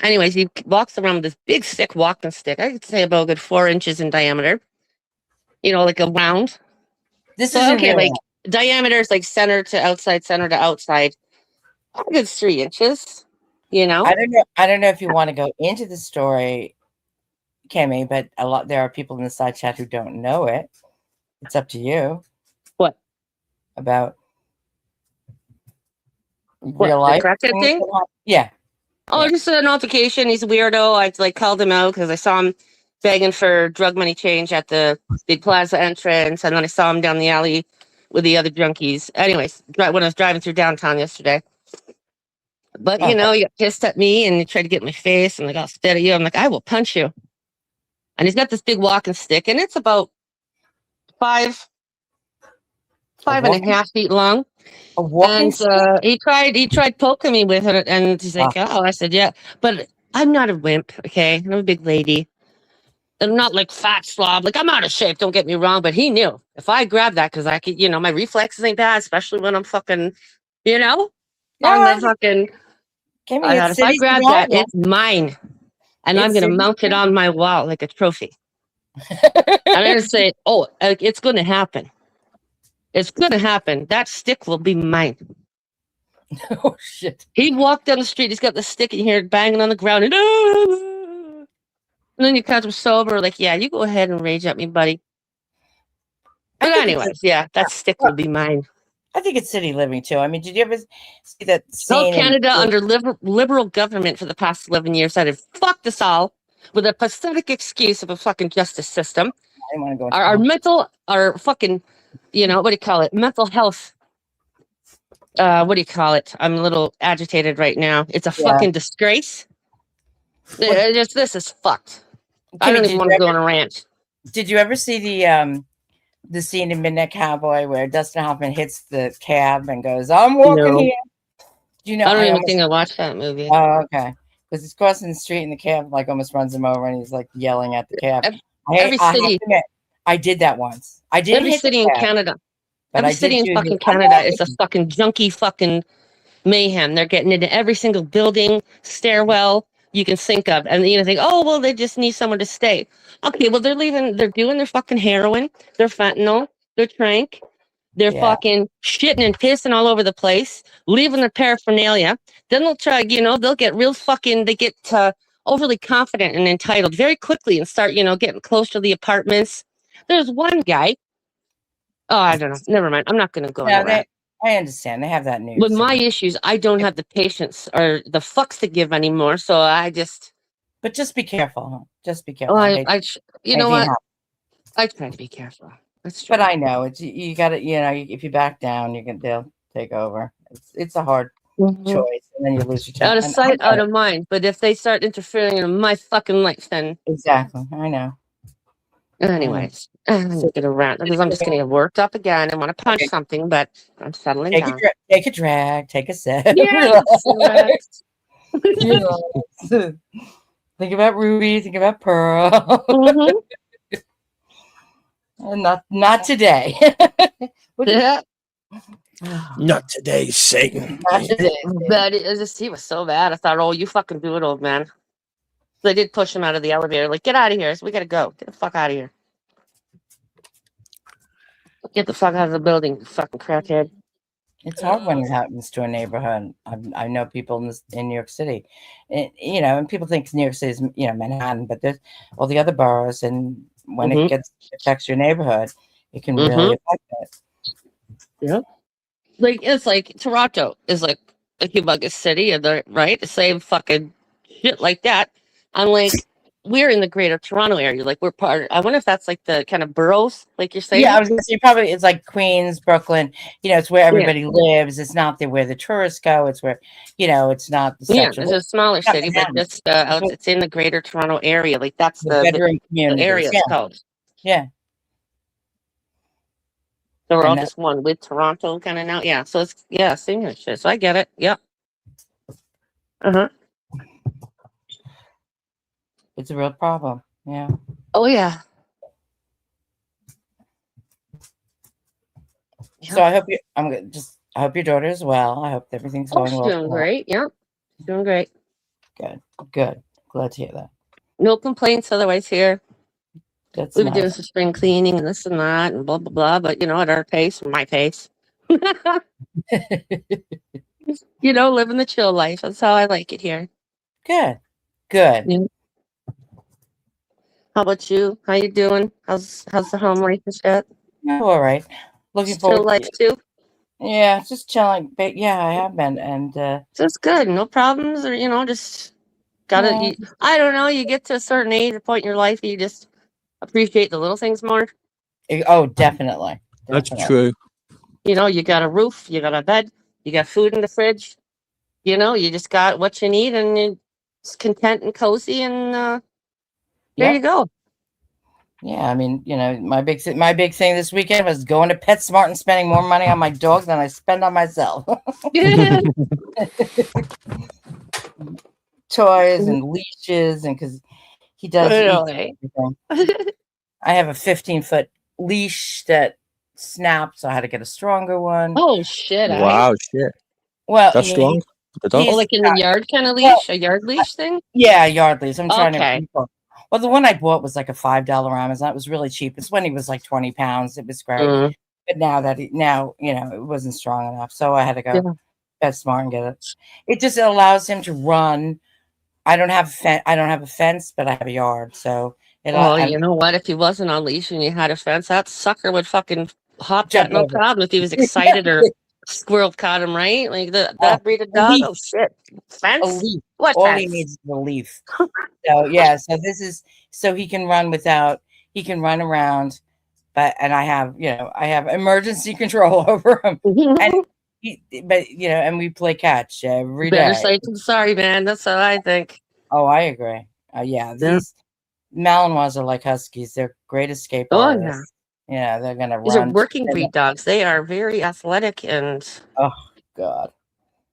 anyways, he walks around with this big, sick walking stick. I could say about a good 4 inches in diameter. Like a round. This is okay, like... Diameter is like center to outside. A good 3 inches, I don't know if you want to go into the story, Kimmy, but there are people in the side chat who don't know it. It's up to you. What? About real life thing? Yeah. Oh, just a notification. He's a weirdo. I called him out because I saw him begging for drug money change at the big plaza entrance, and then I saw him down the alley with the other junkies. Anyways, when I was driving through downtown yesterday. But, he got pissed at me and he tried to get in my face. And like, I'll spit at you. I'm like, I will punch you. And he's got this big walking stick. And it's about 5.5 feet long. And he tried poking me with it. And he's like, oh, I said, yeah. But I'm not a wimp, okay? I'm a big lady. I'm not like fat slob. Like, I'm out of shape, don't get me wrong. But he knew if I grabbed that, because I could, my reflexes ain't bad, especially when I'm fucking, on the fucking. If I grab that, it's mine. and I'm It's going to mount it on my wall like a trophy. I'm going to say, oh, it's going to happen. It's going to happen. That stick will be mine. Oh shit! He'd walk down the street. He's got the stick in here banging on the ground, and then you catch him sober. Like, yeah, you go ahead and rage at me, buddy. But anyways, yeah, that stick will be mine. I think it's city living too. I mean, did you ever see that Well, scene? Canada under liberal government for the past 11 years that have fucked us all with a pathetic excuse of a fucking justice system. I want to go. Our fucking, what do you call it? Mental health. What do you call it? I'm a little agitated right now. It's a fucking disgrace. This is fucked. I don't even want to go on a rant. Did you ever see the scene in Midnight Cowboy where Dustin Hoffman hits the cab and goes, "I'm walking here"? Do you know? I don't even think I watched that movie. Oh, okay. Because he's crossing the street and the cab like almost runs him over, and he's like yelling at the cab. I did that once. I did every city in Canada. But every city in fucking Canada is a fucking junkie fucking mayhem. They're getting into every single building, stairwell you can think of. And you think, oh, well, they just need someone to stay. Okay, well, they're doing their fucking heroin, their fentanyl, their trank, they're fucking shitting and pissing all over the place, leaving their paraphernalia. Then they'll try, they'll get real fucking, they get overly confident and entitled very quickly and start, getting close to the apartments. There's one guy. Oh, I don't know. Never mind. I'm not going to go on that. I understand. They have that news. With my issues, I don't have the patience or the fucks to give anymore. So I just. But just be careful. Huh? Just be careful. You know what? I try to be careful. That's true. But I know it's you got to. If you back down, they'll take over. It's a hard choice, and then you lose your chance. Out of sight, out of mind. But if they start interfering in my fucking life, then exactly, I know. Anyways, I'm just gonna rant because I'm just gonna get worked up again and want to punch something, but I'm settling down. Take a drag, take a sip. Yeah, think about Ruby, think about Pearl. And not today. Not today, Satan. Not today. But he was so bad. I thought, oh, you fucking do it, old man. So they did push him out of the elevator. Like, get out of here. So we got to go. Get the fuck out of here. Get the fuck out of the building, you fucking crackhead. It's hard when it happens to a neighborhood. I know people in New York City. And people think New York City is, Manhattan, but there's all the other boroughs. And when it affects your neighborhood, it can really affect it. Yeah. It's like Toronto is like a humongous city, and right? The same fucking shit like that. I'm like, we're in the greater Toronto area. Like, we're I wonder if that's like the kind of boroughs, like you're saying. Yeah, I was going to say probably it's like Queens, Brooklyn. It's where everybody lives. It's not where the tourists go. It's where, it's not. It's a smaller city, but just it's in the greater Toronto area. Like, that's the area it's called. Yeah. So we're all just one with Toronto kind of now. Yeah. So it's, same here shit. So I get it. Yep. It's a real problem. Yeah. Oh, yeah. So I hope I hope your daughter is well. I hope everything's going well. She's doing great. Yep. She's doing great. Good. Glad to hear that. No complaints otherwise here. We've been doing some spring cleaning and this and that and blah, blah, blah. But, at our pace, my pace. Living the chill life. That's how I like it here. Good. Yeah. How about you? How you doing? How's the home life and shit? All right. Looking forward to life too. Yeah, just chilling. But yeah, I have been, and just good. No problems, or just gotta. I don't know. You get to a certain age or point in your life, you just appreciate the little things more. Oh, definitely. That's true. You got a roof, you got a bed, you got food in the fridge. You just got what you need, and you're content and cozy, and there you go. Yeah, I mean, my big thing this weekend was going to PetSmart and spending more money on my dog than I spend on myself. Toys and leashes, and because he does everything. I have a 15-foot leash that snapped, so I had to get a stronger one. Oh shit! Wow, shit. Well, that's strong. The dog? Oh, like in the yard kind of leash, a yard leash thing? Yeah, yard leash. I'm trying Okay. to. Well, the one I bought was like a $5 Amazon. It was really cheap. It's when he was like 20 pounds. It was great. Mm. But now it wasn't strong enough, so I had to go Yeah. Pet Smart and get it. It just allows him to run. I don't have a fence, but I have a yard, so Well, you know what? If he wasn't on leash and you had a fence, that sucker would fucking hop Jump that no over. problem if he was excited or squirrel caught him, right? Like that breed of a dog. leaf. Oh shit. a Fence? leaf. What All fence? he needs is a leaf. So yeah, so this is so he can run around, and I have emergency control over him. And and we play catch every Better day. safe than sorry, man. That's what I think. Oh, I agree. Yeah, these Malinois are like huskies. They're great escape Oh, artists. Yeah, they're gonna These are run. working breed dogs. They are very athletic, and Oh God.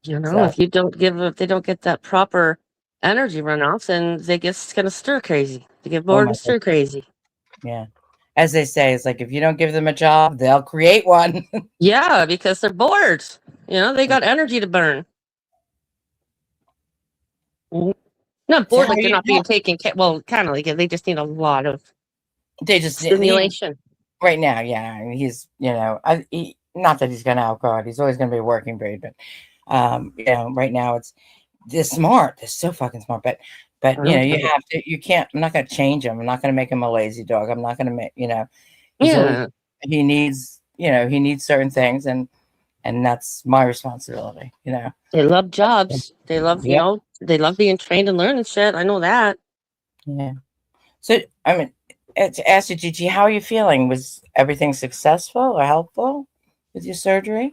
if you don't if they don't get that proper energy runoff, then they get gonna stir crazy. They get bored and stir crazy. Yeah. As they say, it's like if you don't give them a job, they'll create one. Yeah, because they're bored. They got energy to burn. Not bored like they're not being taken care. Well, kind of like they just need a lot of stimulation. Right now, yeah. I mean, he's not that he's gonna outgrow it. He's always gonna be a working breed, but right now they're smart. They're so fucking smart. But you have to. You can't. I'm not gonna change him. I'm not gonna make him a lazy dog. I'm not gonna make. He needs. He needs certain things, and that's my responsibility. They love jobs. They love they love being trained and learning shit. I know that. Yeah. So I mean, to ask you, Gigi, how are you feeling? Was everything successful or helpful with your surgery?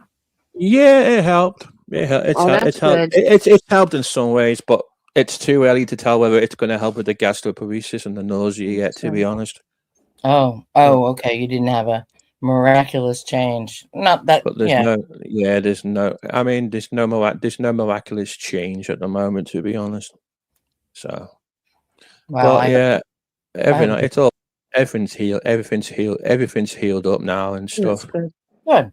Yeah, it helped. It's helped. It's helped in some ways, but it's too early to tell whether it's going to help with the gastroparesis and the nausea yet. To be honest. Oh, okay. You didn't have a miraculous change. Not that. But there's no. I mean, there's no miraculous change at the moment, to be honest. So. Well, everything's healed. Everything's healed up now and stuff. Good.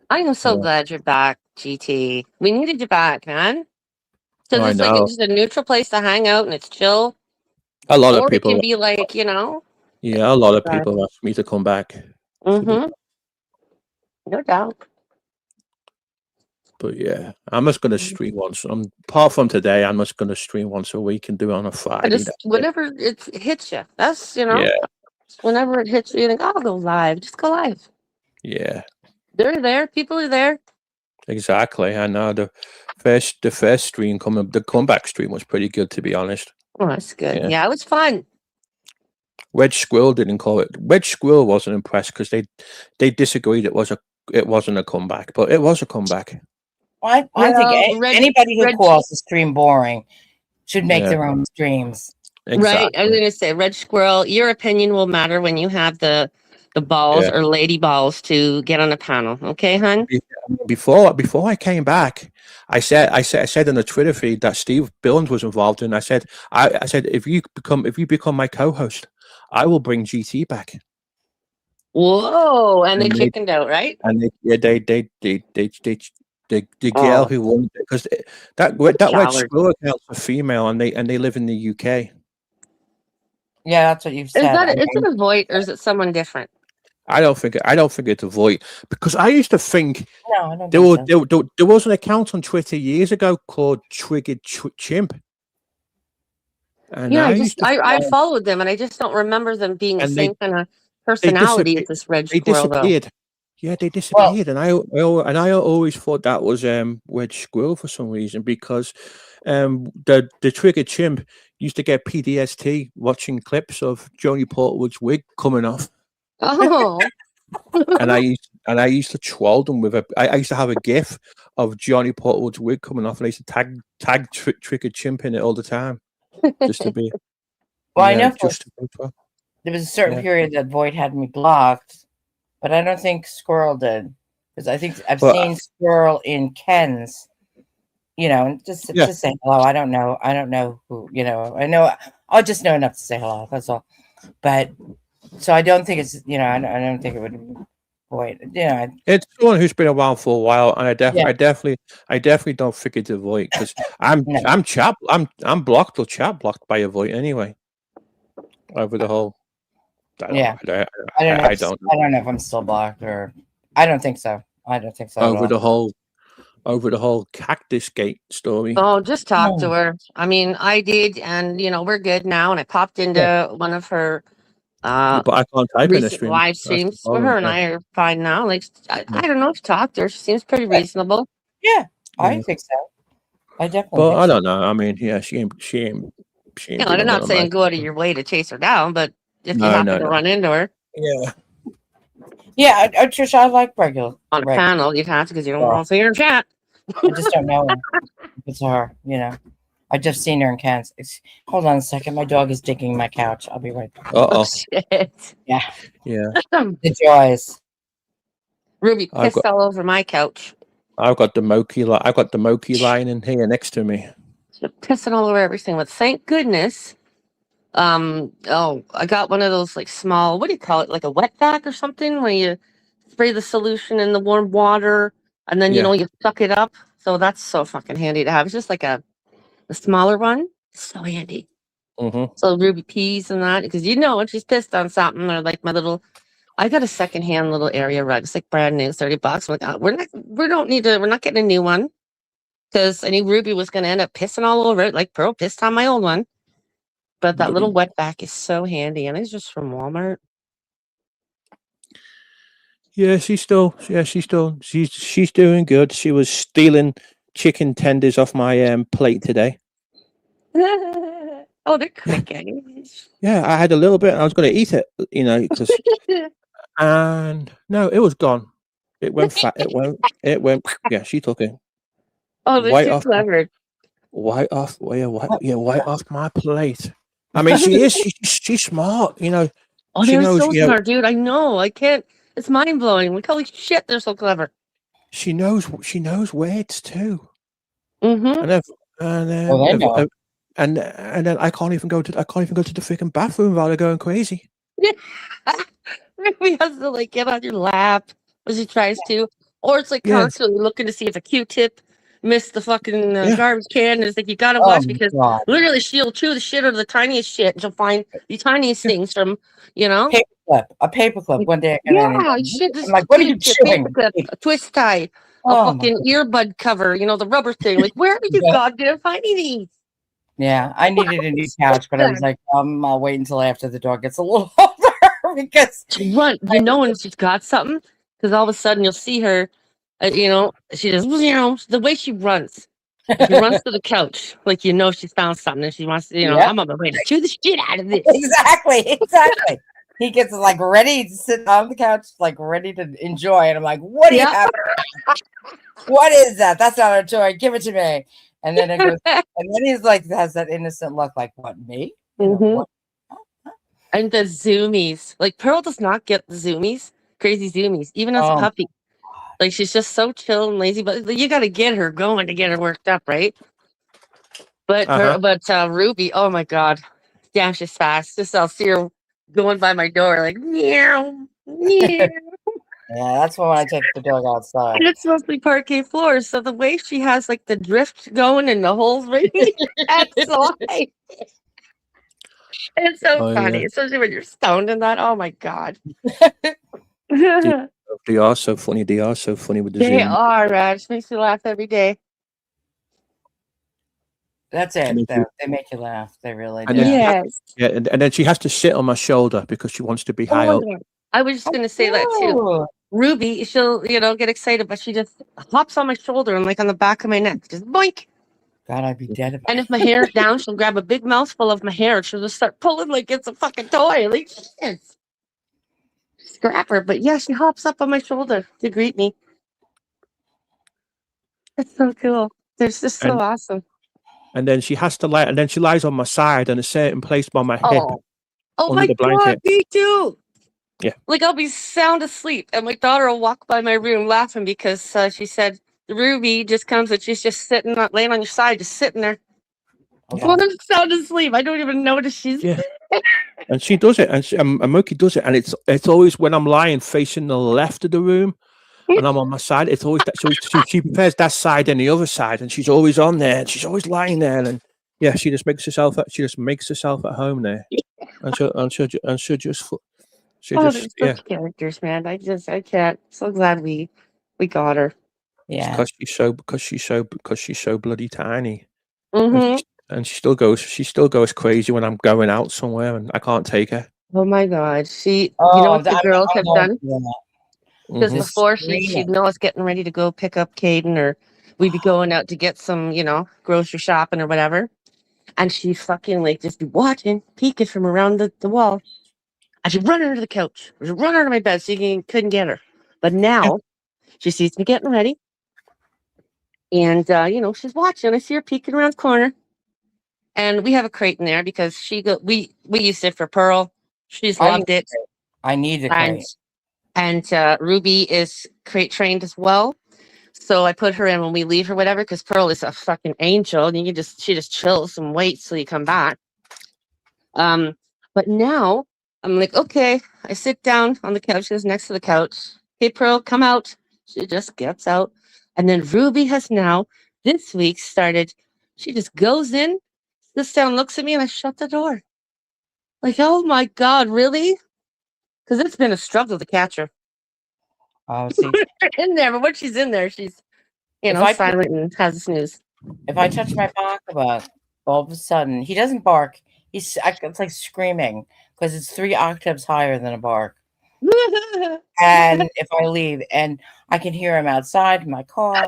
I am so glad you're back, GT. We needed you back, man. Because it's like it's a neutral place to hang out and it's chill. A lot of people it can be like, Yeah, a lot of people ask me to come back. Mm-hmm. No doubt. But yeah, I'm just gonna stream once. Apart from today, I'm just gonna stream once a week and do it on a Friday. Whenever it hits you, that's whenever it hits you, you think, I'll go live. Just go live. Yeah. They're there. People are there. Exactly. I know the first stream the comeback stream was pretty good, to be honest. Oh, that's good. Yeah, it was fun. Wedge Squirrel didn't call it. Wedge Squirrel wasn't impressed because they disagreed. It wasn't a comeback, but it was a comeback. Well, I think anybody who calls the stream boring should make their own streams. Exactly. Right. I was going to say, Red Squirrel, your opinion will matter when you have the balls or lady balls to get on a panel. Okay, hon? Before I came back, I said in the Twitter feed that Steve Billings was involved in. I said if you become my co-host, I will bring GT back. Whoa! And they chickened out, right? And the girl who won because that Red Squirrel account's a female and they live in the UK. Yeah, that's what you've said. Is it a Voight or is it someone different? I don't think it's a Voight because I used to think I don't there was an account on Twitter years ago called Triggered Chimp. And I followed them and I just don't remember them being the same kind of personality as this Red Squirrel. Disappeared. Yeah, they disappeared, and I always thought that was Red Squirrel for some reason because the Triggered Chimp used to get PTSD watching clips of Joni Portwood's wig coming off. Oh. and I used to troll them with I used to have a GIF of Johnny Portwood's wig coming off, and I used to tag Triggered Chimp in it all the time, just to be. Well, I know there was a certain period that Voight had me blocked, but I don't think Squirrel did because I think I've seen Squirrel in Ken's. Just to say hello. I don't know who. I know. I'll just know enough to say hello. That's all. But so I don't think it's. I don't think it Boy, yeah, It's someone who's been around for a while, and Yeah. I definitely don't think it's a void because I'm No. I'm blocked or chat blocked by a void anyway. Over the whole, Yeah. I don't know. I don't I don't know if I'm still blocked or I don't think so. I don't think so at over all. the whole Cactus Gate story. Oh, just talk to No. her. I mean, I did, and we're good now. And I popped into one of her But I can't type in a recent stream. live That's the streams. Well, problem. her and I are fine now. Like, I don't know if to talk to her. She seems pretty reasonable. Yeah, I Yeah. think so. I definitely But think I so. don't know. I mean, yeah, she ain't You know, doing I'm a lot not of saying my. go out of your way to chase her down, but if you No, happen no, to no. run into her Yeah. Yeah, Trisha, I like regular. on a panel, you'd have to because you don't Yeah. want to see her in chat. I just don't know if it's her, I just seen her in Kansas. Hold on a second. My dog is digging my couch. I'll be right back. Uh-oh. Shit. Yeah. Yeah. The joys. Ruby I've pissed all over my couch. I've got the Moki line in here next to me. She's pissing all over everything. But thank goodness, I got one of those like small, what do you call it? Like a wet vac or something where you spray the solution in the warm water and then, Yeah. you suck it up. So that's so fucking handy to have. It's just like a smaller one. It's so handy. Mm-hmm. So Ruby peas and that, because when she's pissed on something, or like I got a secondhand little area rug. It's like brand new, $30. I'm like, we're not getting a new one because I knew Ruby was going to end up pissing all over it, like Pearl pissed on my old one. But that little wet back is so handy, and it's just from Walmart. Yeah, she's doing good. She was stealing chicken tenders off my plate today. Oh, they're quick. Yeah, I had a little bit and I was going to eat it, because and no, it was gone. It went fat. It went. Yeah, she took it. Oh, they're too clever. White off my plate. I mean, she's smart, Oh, she they're knows, so smart, dude. I know. I can't. It's mind blowing. Like, holy shit, they're so clever. She knows words too. Mm-hmm. And then I can't even go to the freaking bathroom without her going crazy. Yeah. Ruby has to like get on your lap when she tries to, or it's like constantly looking to see if a Q-tip missed the fucking garbage can. And it's like you gotta watch because literally she'll chew the shit out of the tiniest shit, and she'll find the tiniest things from a paperclip one day. Yeah, shit. I'm like, what are you chewing? Paperclip, a twist tie, a fucking earbud cover. The rubber thing. Like, where are you goddamn finding these? Yeah, I needed a new couch, but I was like, I'll wait until after the dog gets a little older because when she's got something, because all of a sudden you'll see her, she just, the way she runs. She runs to the couch, like she's found something and she wants to, I'm on my way to chew the shit out of this. Exactly. He gets like ready to sit on the couch, like ready to enjoy, and I'm like, what do you have? What is that? That's not a toy. Give it to me. And then it goes, and then he's like, has that innocent look, like, what, me? What? And the zoomies, like Pearl does not get the zoomies, crazy zoomies, even as a puppy. Like she's just so chill and lazy, but you got to get her going to get her worked up, right? But Ruby, oh my god, damn, she's fast. Just I'll see her going by my door, like meow, meow. Yeah, that's when I take the dog outside. And it's mostly parquet floors, so the way she has like the drift going and the holes right outside. It's so funny, especially when you're stoned in that. Oh my god. They are so funny. They are so funny with the They Zoom. are, man. It makes me laugh every day. That's it. They make you laugh. They really do. Yes. Yeah, and then she has to sit on my shoulder because she wants to be high up. I was just gonna say that too. Ruby, she'll get excited, but she just hops on my shoulder and like on the back of my neck, just boink. God, I'd be dead. And if my hair's down, she'll grab a big mouthful of my hair. She'll just start pulling like it's a fucking toy. Like shit. Scrap her, but yeah, she hops up on my shoulder to greet me. It's so cool. They're just so awesome. And then she has to lie, and then she lies on my side in a certain place by my hip. Oh my god, me too. Yeah. Like I'll be sound asleep, and my daughter will walk by my room laughing because she said Ruby just comes and she's just laying on your side, just sitting there. Well, I'm sound asleep. I don't even notice she's. Yeah. And she does it, and Mookie does it, and it's always when I'm lying facing the left of the room, and I'm on my side. It's always that. So she prepares that side and the other side, and she's always on there, and she's always lying there, and yeah, she just makes herself at home there, and she'll just Oh, they're such characters, man. I can't. So glad we got her. Yeah. because she's so bloody tiny. Mm-hmm. And she still goes crazy when I'm going out somewhere and I can't take her. Oh my God. You know Oh, what the girls have done? Yeah. Because Mhm. before she'd know us getting ready to go pick up Caden, or we'd be going out to get some, grocery shopping or whatever. And she'd fucking like just be watching, peeking from around the wall. And she'd run under the couch. She'd run under my bed so couldn't get her. But now she sees me getting ready. And, she's watching. I see her peeking around the corner. And we have a crate in there because we used it for Pearl. She's loved it. I need a crate. And Ruby is crate trained as well. So I put her in when we leave or whatever, because Pearl is a fucking angel, and she just chills and waits till you come back. But now I'm like, okay, I sit down on the couch, she's next to the couch. Hey, Pearl, come out. She just gets out. And then Ruby has now this week started, she just goes in, sits down, looks at me, and I shut the door. Like, oh my God, really? Because it's been a struggle to catch her. Oh, see, In there, but when she's in there, she's silent and has a snooze. if I touch my pocketbook, all of a sudden he doesn't bark. It's like screaming because it's 3 octaves higher than a bark. And if I leave and I can hear him outside my car,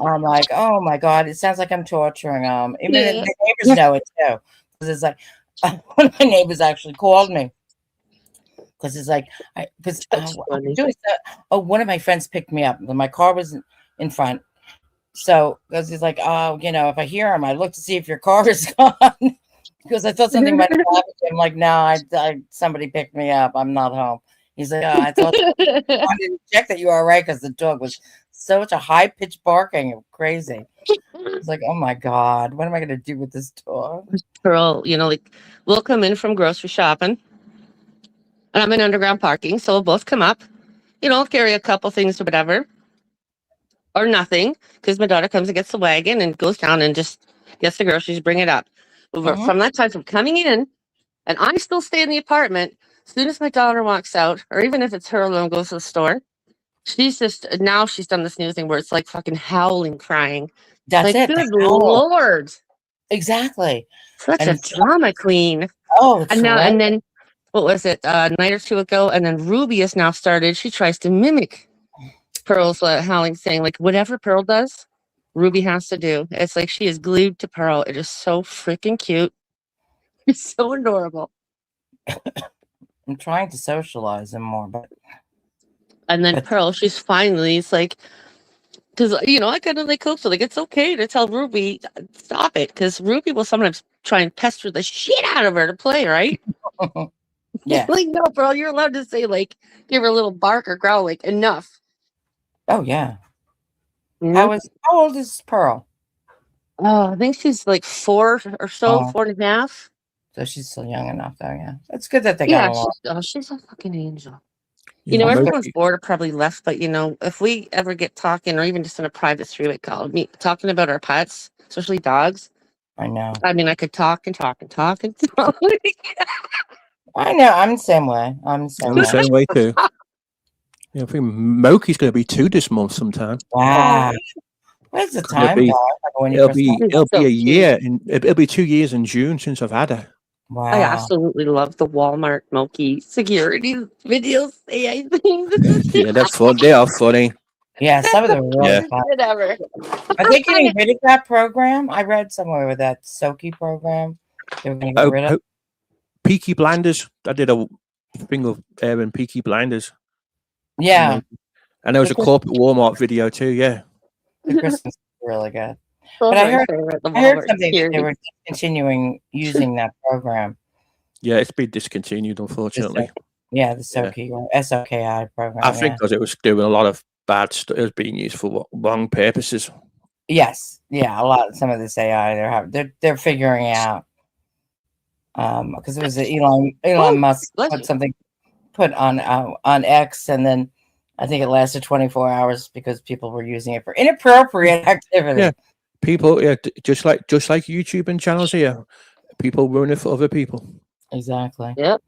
I'm like, oh my God, it sounds like I'm torturing him. Even the neighbors know it too. Because it's like one of my neighbors actually called me. Because it's like, one of my friends picked me up. My car was in front. So, because he's like, if I hear him, I look to see if your car is gone. Because I thought something might have happened to him. Like, no, somebody picked me up. I'm not home. He's like, I thought I didn't check that you were all right, because the dog was such a high-pitched barking. Crazy. It's like, oh my God, what am I going to do with this dog? Pearl, we'll come in from grocery shopping. And I'm in underground parking, so we'll both come up, carry a couple things or whatever, or nothing, because my daughter comes and gets the wagon and goes down and just gets the groceries, bring it up. From that time, from coming in, and I still stay in the apartment, as soon as my daughter walks out, or even if it's her alone goes to the store, she's done this new thing where it's like fucking howling, crying. That's like, it. Good Lord. Exactly. Such a drama queen. Oh, and then what was it, a night or two ago? And then Ruby has now started. She tries to mimic Pearl's howling, saying, like, whatever Pearl does, Ruby has to do. It's like she is glued to Pearl. It is so freaking cute. It's so adorable. I'm trying to socialize him more, but. And then Pearl, she's finally, it's like, because, I kind of coach her. Like, it's okay to tell Ruby, stop it. Because Ruby will sometimes try and pester the shit out of her to play, right? Yeah. Like, no, Pearl, you're allowed to say, like, give her a little bark or growl, like, enough. Oh, yeah. Mm-hmm. How old is Pearl? Oh, I think she's like 4 or so, 4.5. So she's still young enough, though, yeah. It's good that they got along. She's a fucking angel. Mookie, Everyone's bored or probably left, but, if we ever get talking, or even just in a private three-way call, talking about our pets, especially dogs. I know. I mean, I could talk and talk and talk and talk. I know. I'm the same way. I'm the same way too. I think Moki's going to be 2 this month sometime. Wow. Where's the time? It'll be a year. It'll be 2 years in June since I've had her. Wow. I absolutely love the Walmart Moki security videos. Yeah, they're fun. They are funny. Yeah, some of them are really fun. Whatever. Are they getting rid of that program? I read somewhere with that Soki program. They were going to get rid of. Peaky Blinders. I did a thing of airing Peaky Blinders. Yeah. And there was a corporate Walmart video too, yeah. The Christmas is really good. But I heard something they were continuing using that program. Yeah, it's been discontinued, unfortunately. The Soki SOKI program. I think because it was doing a lot of bad stuff. It was being used for wrong purposes. Yes. Yeah, some of this AI they're figuring out. because it was Elon Oh, Musk bless put you. something put on X, and then I think it lasted 24 hours because people were using it for inappropriate activity. Yeah. People, yeah, just like YouTube and channels here, people ruin it for other people. Exactly. Yep.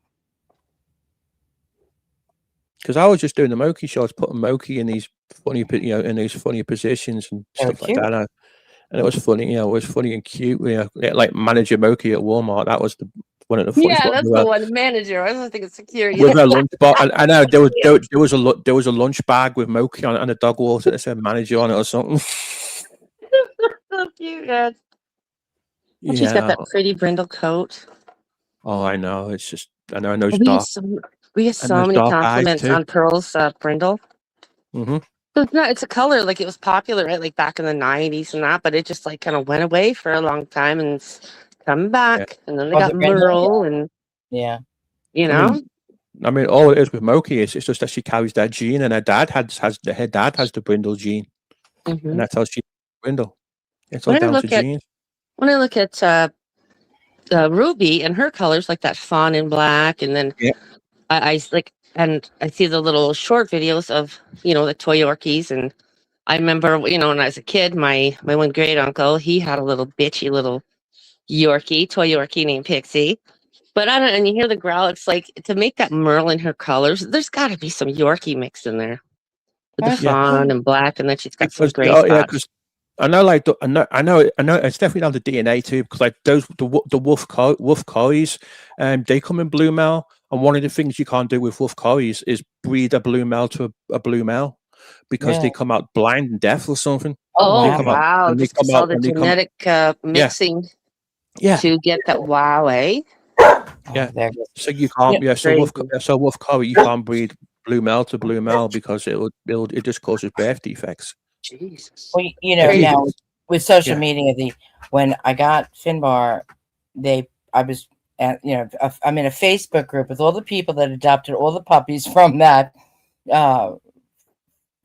Because I was just doing the Moki show, I was putting Moki in these funny, in these funny positions and They were stuff like cute. that. And it was funny, it was funny and cute. Like Manager Moki at Walmart. That was one of the funniest Yeah, ones. that's the one. Manager. I don't think it's security. With a lunch bag, I know there was a lunch bag with Moki on it and a dog water that said Manager on it or something. So cute, guys. And she's got Yeah. that pretty brindle coat. Oh, I know. It's just I know. And those We get dark so many dark eyes compliments too. on Pearl's brindle. Mm-hmm. It's a color, like it was popular, right? Like back in the 90s and that, but it just like kind of went away for a long time and it's coming back. And then they got the brindle? Merle and, Yeah. you know? I mean, all it is with Moki is it's just that she carries that gene, and her dad has the brindle gene, and that's how she brindle. It's all down to genes. When I look at Ruby and her colors, like that fawn and black, and then Yeah. I like, and I see the little short videos of, the toy Yorkies. And I remember, when I was a kid, my one great uncle, he had a little bitchy little toy Yorkie named Pixie. But I don't, and you hear the growl, it's like to make that Merle in her colors, there's got to be some Yorkie mixed in there with the fawn and black, and then she's got some gray spots. Because I know, I know, it's definitely down to DNA too. Because like the wolf coys, they come in blue male, and one of the things you can't do with wolf coys is breed a blue male to a blue male because they come out blind and deaf or something. Oh, They come out- wow! when they Just come all out- the when they come- genetic mixing Yeah. to get that wow, eh? Yeah. There it is. So you can't. Yeah, So wolf crazy. coy, you can't breed blue male to blue male because it just causes birth defects. Jesus. Well, If you- now with social Yeah. media, when I got Finbar, I was at, I'm in a Facebook group with all the people that adopted all the puppies from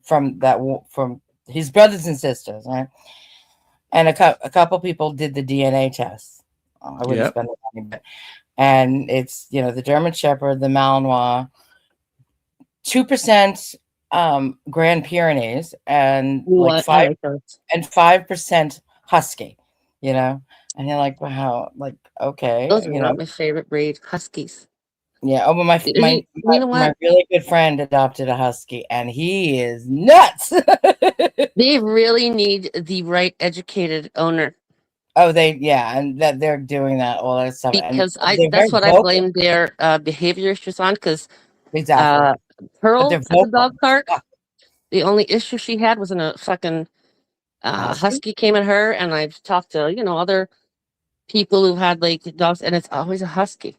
from his brothers and sisters, right? And a couple people did the DNA test. I wouldn't Yep. spend the money, and it's the German Shepherd, the Malinois, 2% Grand Pyrenees, and like 5% Husky. And you're like, wow, like okay, Those are not my favorite breed, Huskies. yeah. Oh, but my You know my what? really good friend adopted a Husky, and he is nuts. They really need the right educated owner. Oh, and that they're doing that all that stuff. Because and they're that's very what I vocal. blame their behavior issues on. Because Exactly. Pearl they're at the vocal. dog park, Yeah. the only issue she had was when a fucking husky came at her. And I've talked to other people who had like dogs, and it's always a husky.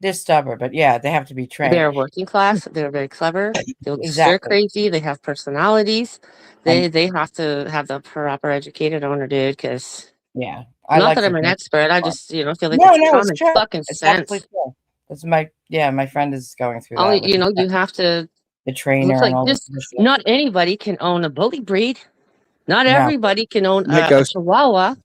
They're stubborn, but yeah, they have to be trained. They're working class. They're very clever. They'll stir Exactly. crazy. They have personalities. They have to have the proper educated owner, dude. Because Yeah, not that I'm an expert, I just feel like no, it's it's common true. fucking It's sense. absolutely true. It's my friend is going through Only that. with you have to. the trainer Looks and like all just this shit. not anybody can own a bully breed. Not No. everybody can own There a goes. Chihuahua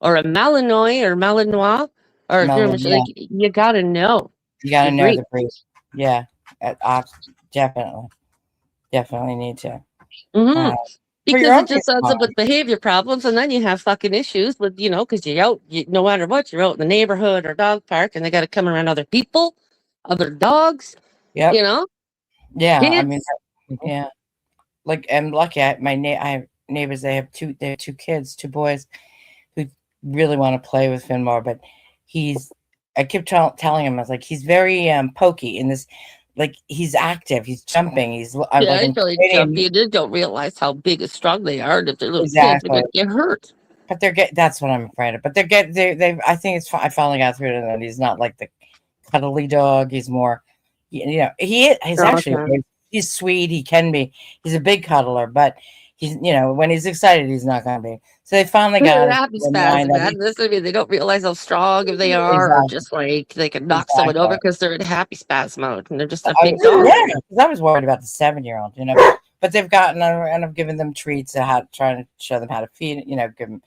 or a Malinois or Malinois or Malinois, like you gotta know. You gotta the know breed. the breed. Yeah, definitely need to. Mhm. For Because your own it just ends up with behavior problems, and then you have fucking issues with because you're out. No matter what, you're out in the neighborhood or dog park, and they got to come around other people, other dogs. Yep. Yeah, I Kids. mean, yeah. Like I'm lucky. I have neighbors. They have two kids, two boys, who really want to play with Finbar. But I keep telling him, I was like, he's very pokey in this. Like he's active, he's jumping, he's Yeah, it's really jumpy. You just don't realize how big and strong they are. And if they're little kids, they're gonna get hurt. But that's what I'm afraid of. But they I think I finally got through to them. He's not like the cuddly dog. He's more, he's actually he's sweet. He can be. He's a big cuddler, but he's when he's excited, he's not gonna be. So they finally got happy spasm, man. They don't realize how strong they are, or just like they can knock someone over because they're in happy spasm mode and they're just a big dog. Yeah, because I was worried about the 7-year-old, but they've gotten and I've given them treats, trying to show them how to feed, give them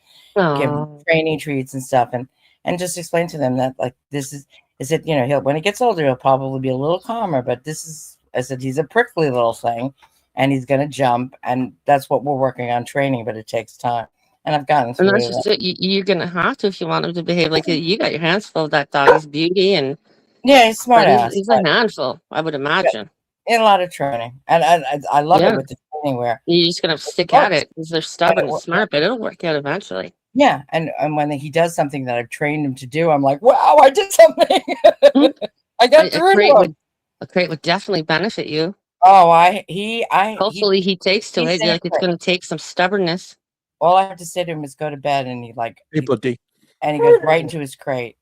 training treats and stuff, and and just explain to them that like this is it, he'll when he gets older he'll probably be a little calmer, but this is, I said, he's a prickly little thing and he's gonna jump, and that's what we're working on training, but it takes time. And I've gotten And through that's it. just it. You're gonna have to if you want him to behave like you got your hands full of that dog. He's beauty, and Yeah, he's smart but ass. he's a handful, I would imagine. In a lot of training, and I love Yeah. it with the training where You're just gonna stick works. at it because they're stubborn and smart, but it'll work out eventually. yeah, and when he does something that I've trained him to do, I'm like, wow, I did something. Mhm. I got through it. A crate would definitely benefit you. Oh, Hopefully he takes to he it. said Like it's it. gonna take some stubbornness. All I have to say to him is go to bed, and Hey, buddy. and he goes right into his crate.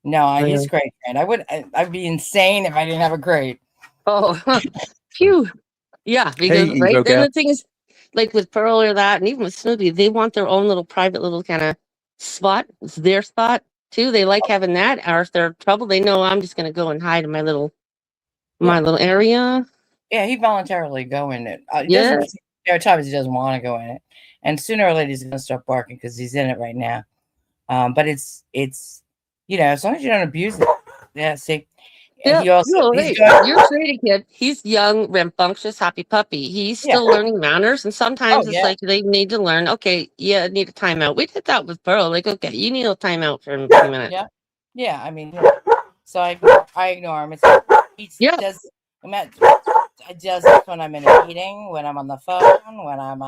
No, Yeah. his crate. And I'd be insane if I didn't have a crate. Oh, phew. Yeah, because Hey, right Evo then gal. the thing is, like with Pearl or that, and even with Snoopy, they want their own little private little kind of spot. It's their spot too. They like having that. Or if they're in trouble, they know I'm just gonna go and hide in my little area. Yeah, he voluntarily go in it. Yeah. There are times he doesn't want to go in it, and sooner or later he's going to start barking because he's in it right now. But it's as long as you don't abuse it. Yeah, see. Yeah, He also, hey, you're treating kid. He's young, rambunctious, happy puppy. He's still learning manners, and sometimes it's like they need to learn. Okay, yeah, need a timeout. We did that with Pearl. Like, okay, you need a timeout for a few minutes. Yeah. I mean, so I ignore him. He does. I does it when I'm in a meeting, when I'm on the phone, when I'm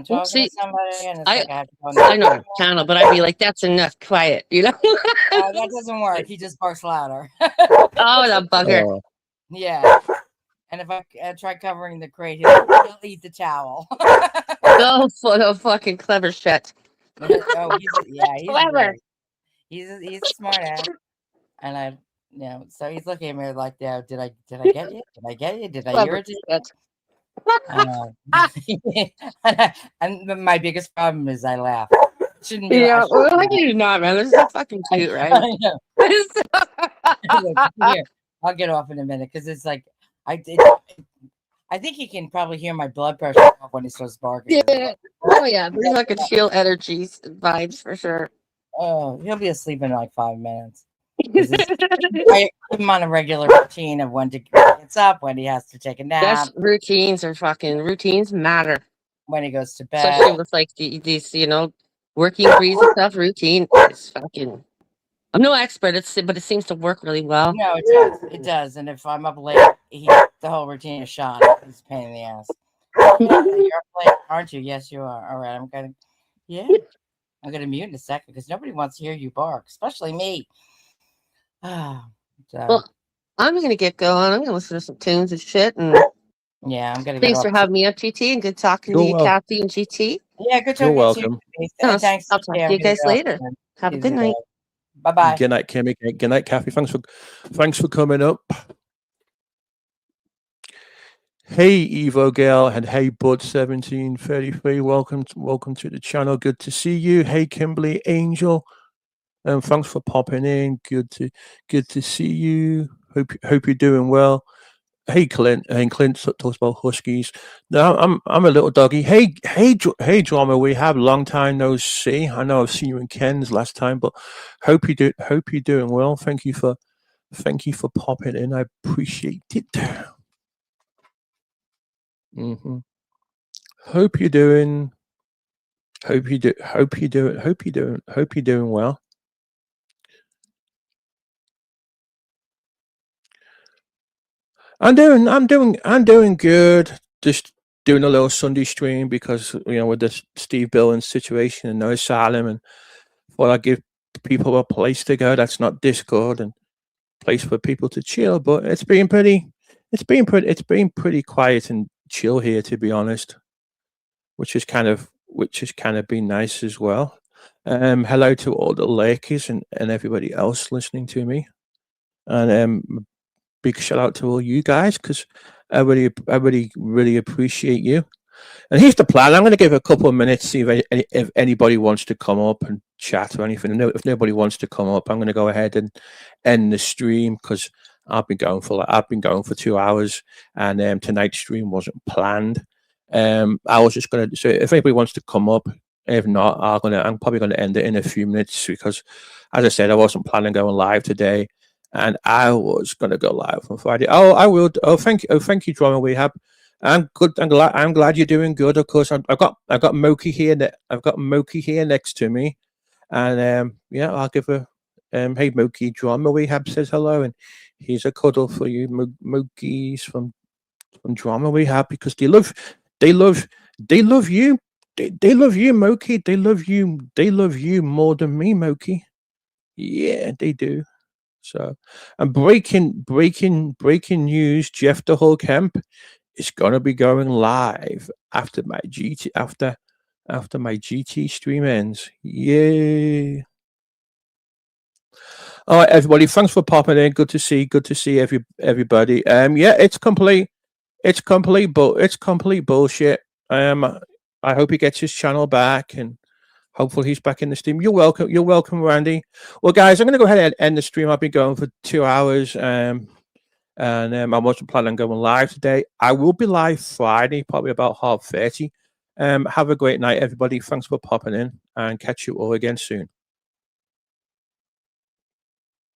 talking to somebody, and it's I like I have to go. I know channel, but I'd be like, that's enough, quiet, That doesn't work. He just barks louder. Oh, that bugger. Oh, Yeah. And if I try covering the crate, he'll eat the towel. Oh, fucking clever shit. He's Clever. great. He's a smart ass. And so he's looking at me like, did I get you? Did I get you? Did I Clever irritate shit. and my biggest problem is I laugh. Shouldn't be. Yeah, well, how can you not, man? This is so fucking cute, right? I know. Here, I'll get off in a minute because it's like I think he can probably hear my blood pressure when he starts barking. Yeah. Oh yeah, there's like a chill energies vibes for sure. Oh, he'll be asleep in like 5 minutes. I put him on a regular routine of when he gets up, when he has to take a nap. Yes, routines matter. When he goes to bed. Especially with like these, working breeds and stuff. Routine is fucking. I'm no expert, but it seems to work really well. No, it does. It does. And if I'm up late, the whole routine is shot. It's a pain in the ass. You're up late, aren't you? Yes, you are. All right, I'm gonna mute in a second because nobody wants to hear you bark, especially me. Well, I'm gonna get going. I'm gonna listen to some tunes and shit. And I'm gonna. Thanks for having me up, GT, and good talking to you, Kathy and GT. Yeah, good talking. You're welcome. Thanks. I'll talk to you guys later. Have a good night. Bye bye. Good night, Kimmy. Good night, Kathy. Thanks for coming up. Hey, Evo Gal, and hey, Bud1733. Welcome to the channel. Good to see you. Hey, Kimberly Angel. Thanks for popping in. Good to see you. Hope you're doing well. Hey, Clint. And Clint talks about huskies. No, I'm a little doggy. Hey, Drama. We have long time no see. I know I've seen you in Ken's last time, but hope you're doing well. Thank you for popping in. I appreciate it. Hope you're doing well. I'm doing good. Just doing a little Sunday stream because with the Steve Billings situation and no Asylum, and thought I'd give people a place to go that's not Discord and place for people to chill. But it's been pretty quiet and chill here, to be honest, which has kind of been nice as well. Hello to all the Lakers and everybody else listening to me, and big shout out to all you guys because I really appreciate you. And here's the plan. I'm going to give a couple of minutes, see if anybody wants to come up and chat or anything. If nobody wants to come up, I'm going to go ahead and end the stream because I've been going for 2 hours, and tonight's stream wasn't planned. I was just going to. So if anybody wants to come up, If not, I'm probably gonna end it in a few minutes because, as I said, I wasn't planning going live today, and I was gonna go live on Friday. Oh, I will. Oh, thank you. Oh, thank you, Drama Rehab. I'm good. I'm glad you're doing good. Of course, I've got Moki here. I've got Moki here next to me, and yeah, I'll give her. Hey, Moki, Drama Rehab says hello, and here's a cuddle for you, Moki's from Drama Rehab, because they love you. They love you, Moki. They love you. They love you more than me, Moki. Yeah, they do. So, and breaking news: Jeff the Hulk Hemp is gonna be going live after my GT stream ends. Yay! All right, everybody. Thanks for popping in. Good to see everybody. Yeah, it's complete. It's complete bullshit. I hope he gets his channel back, and hopefully he's back in the stream. You're welcome, Randy. Well, guys, I'm going to go ahead and end the stream. I've been going for 2 hours, and I wasn't planning on going live today. I will be live Friday, probably about 30:30. Have a great night, everybody. Thanks for popping in, and catch you all again soon.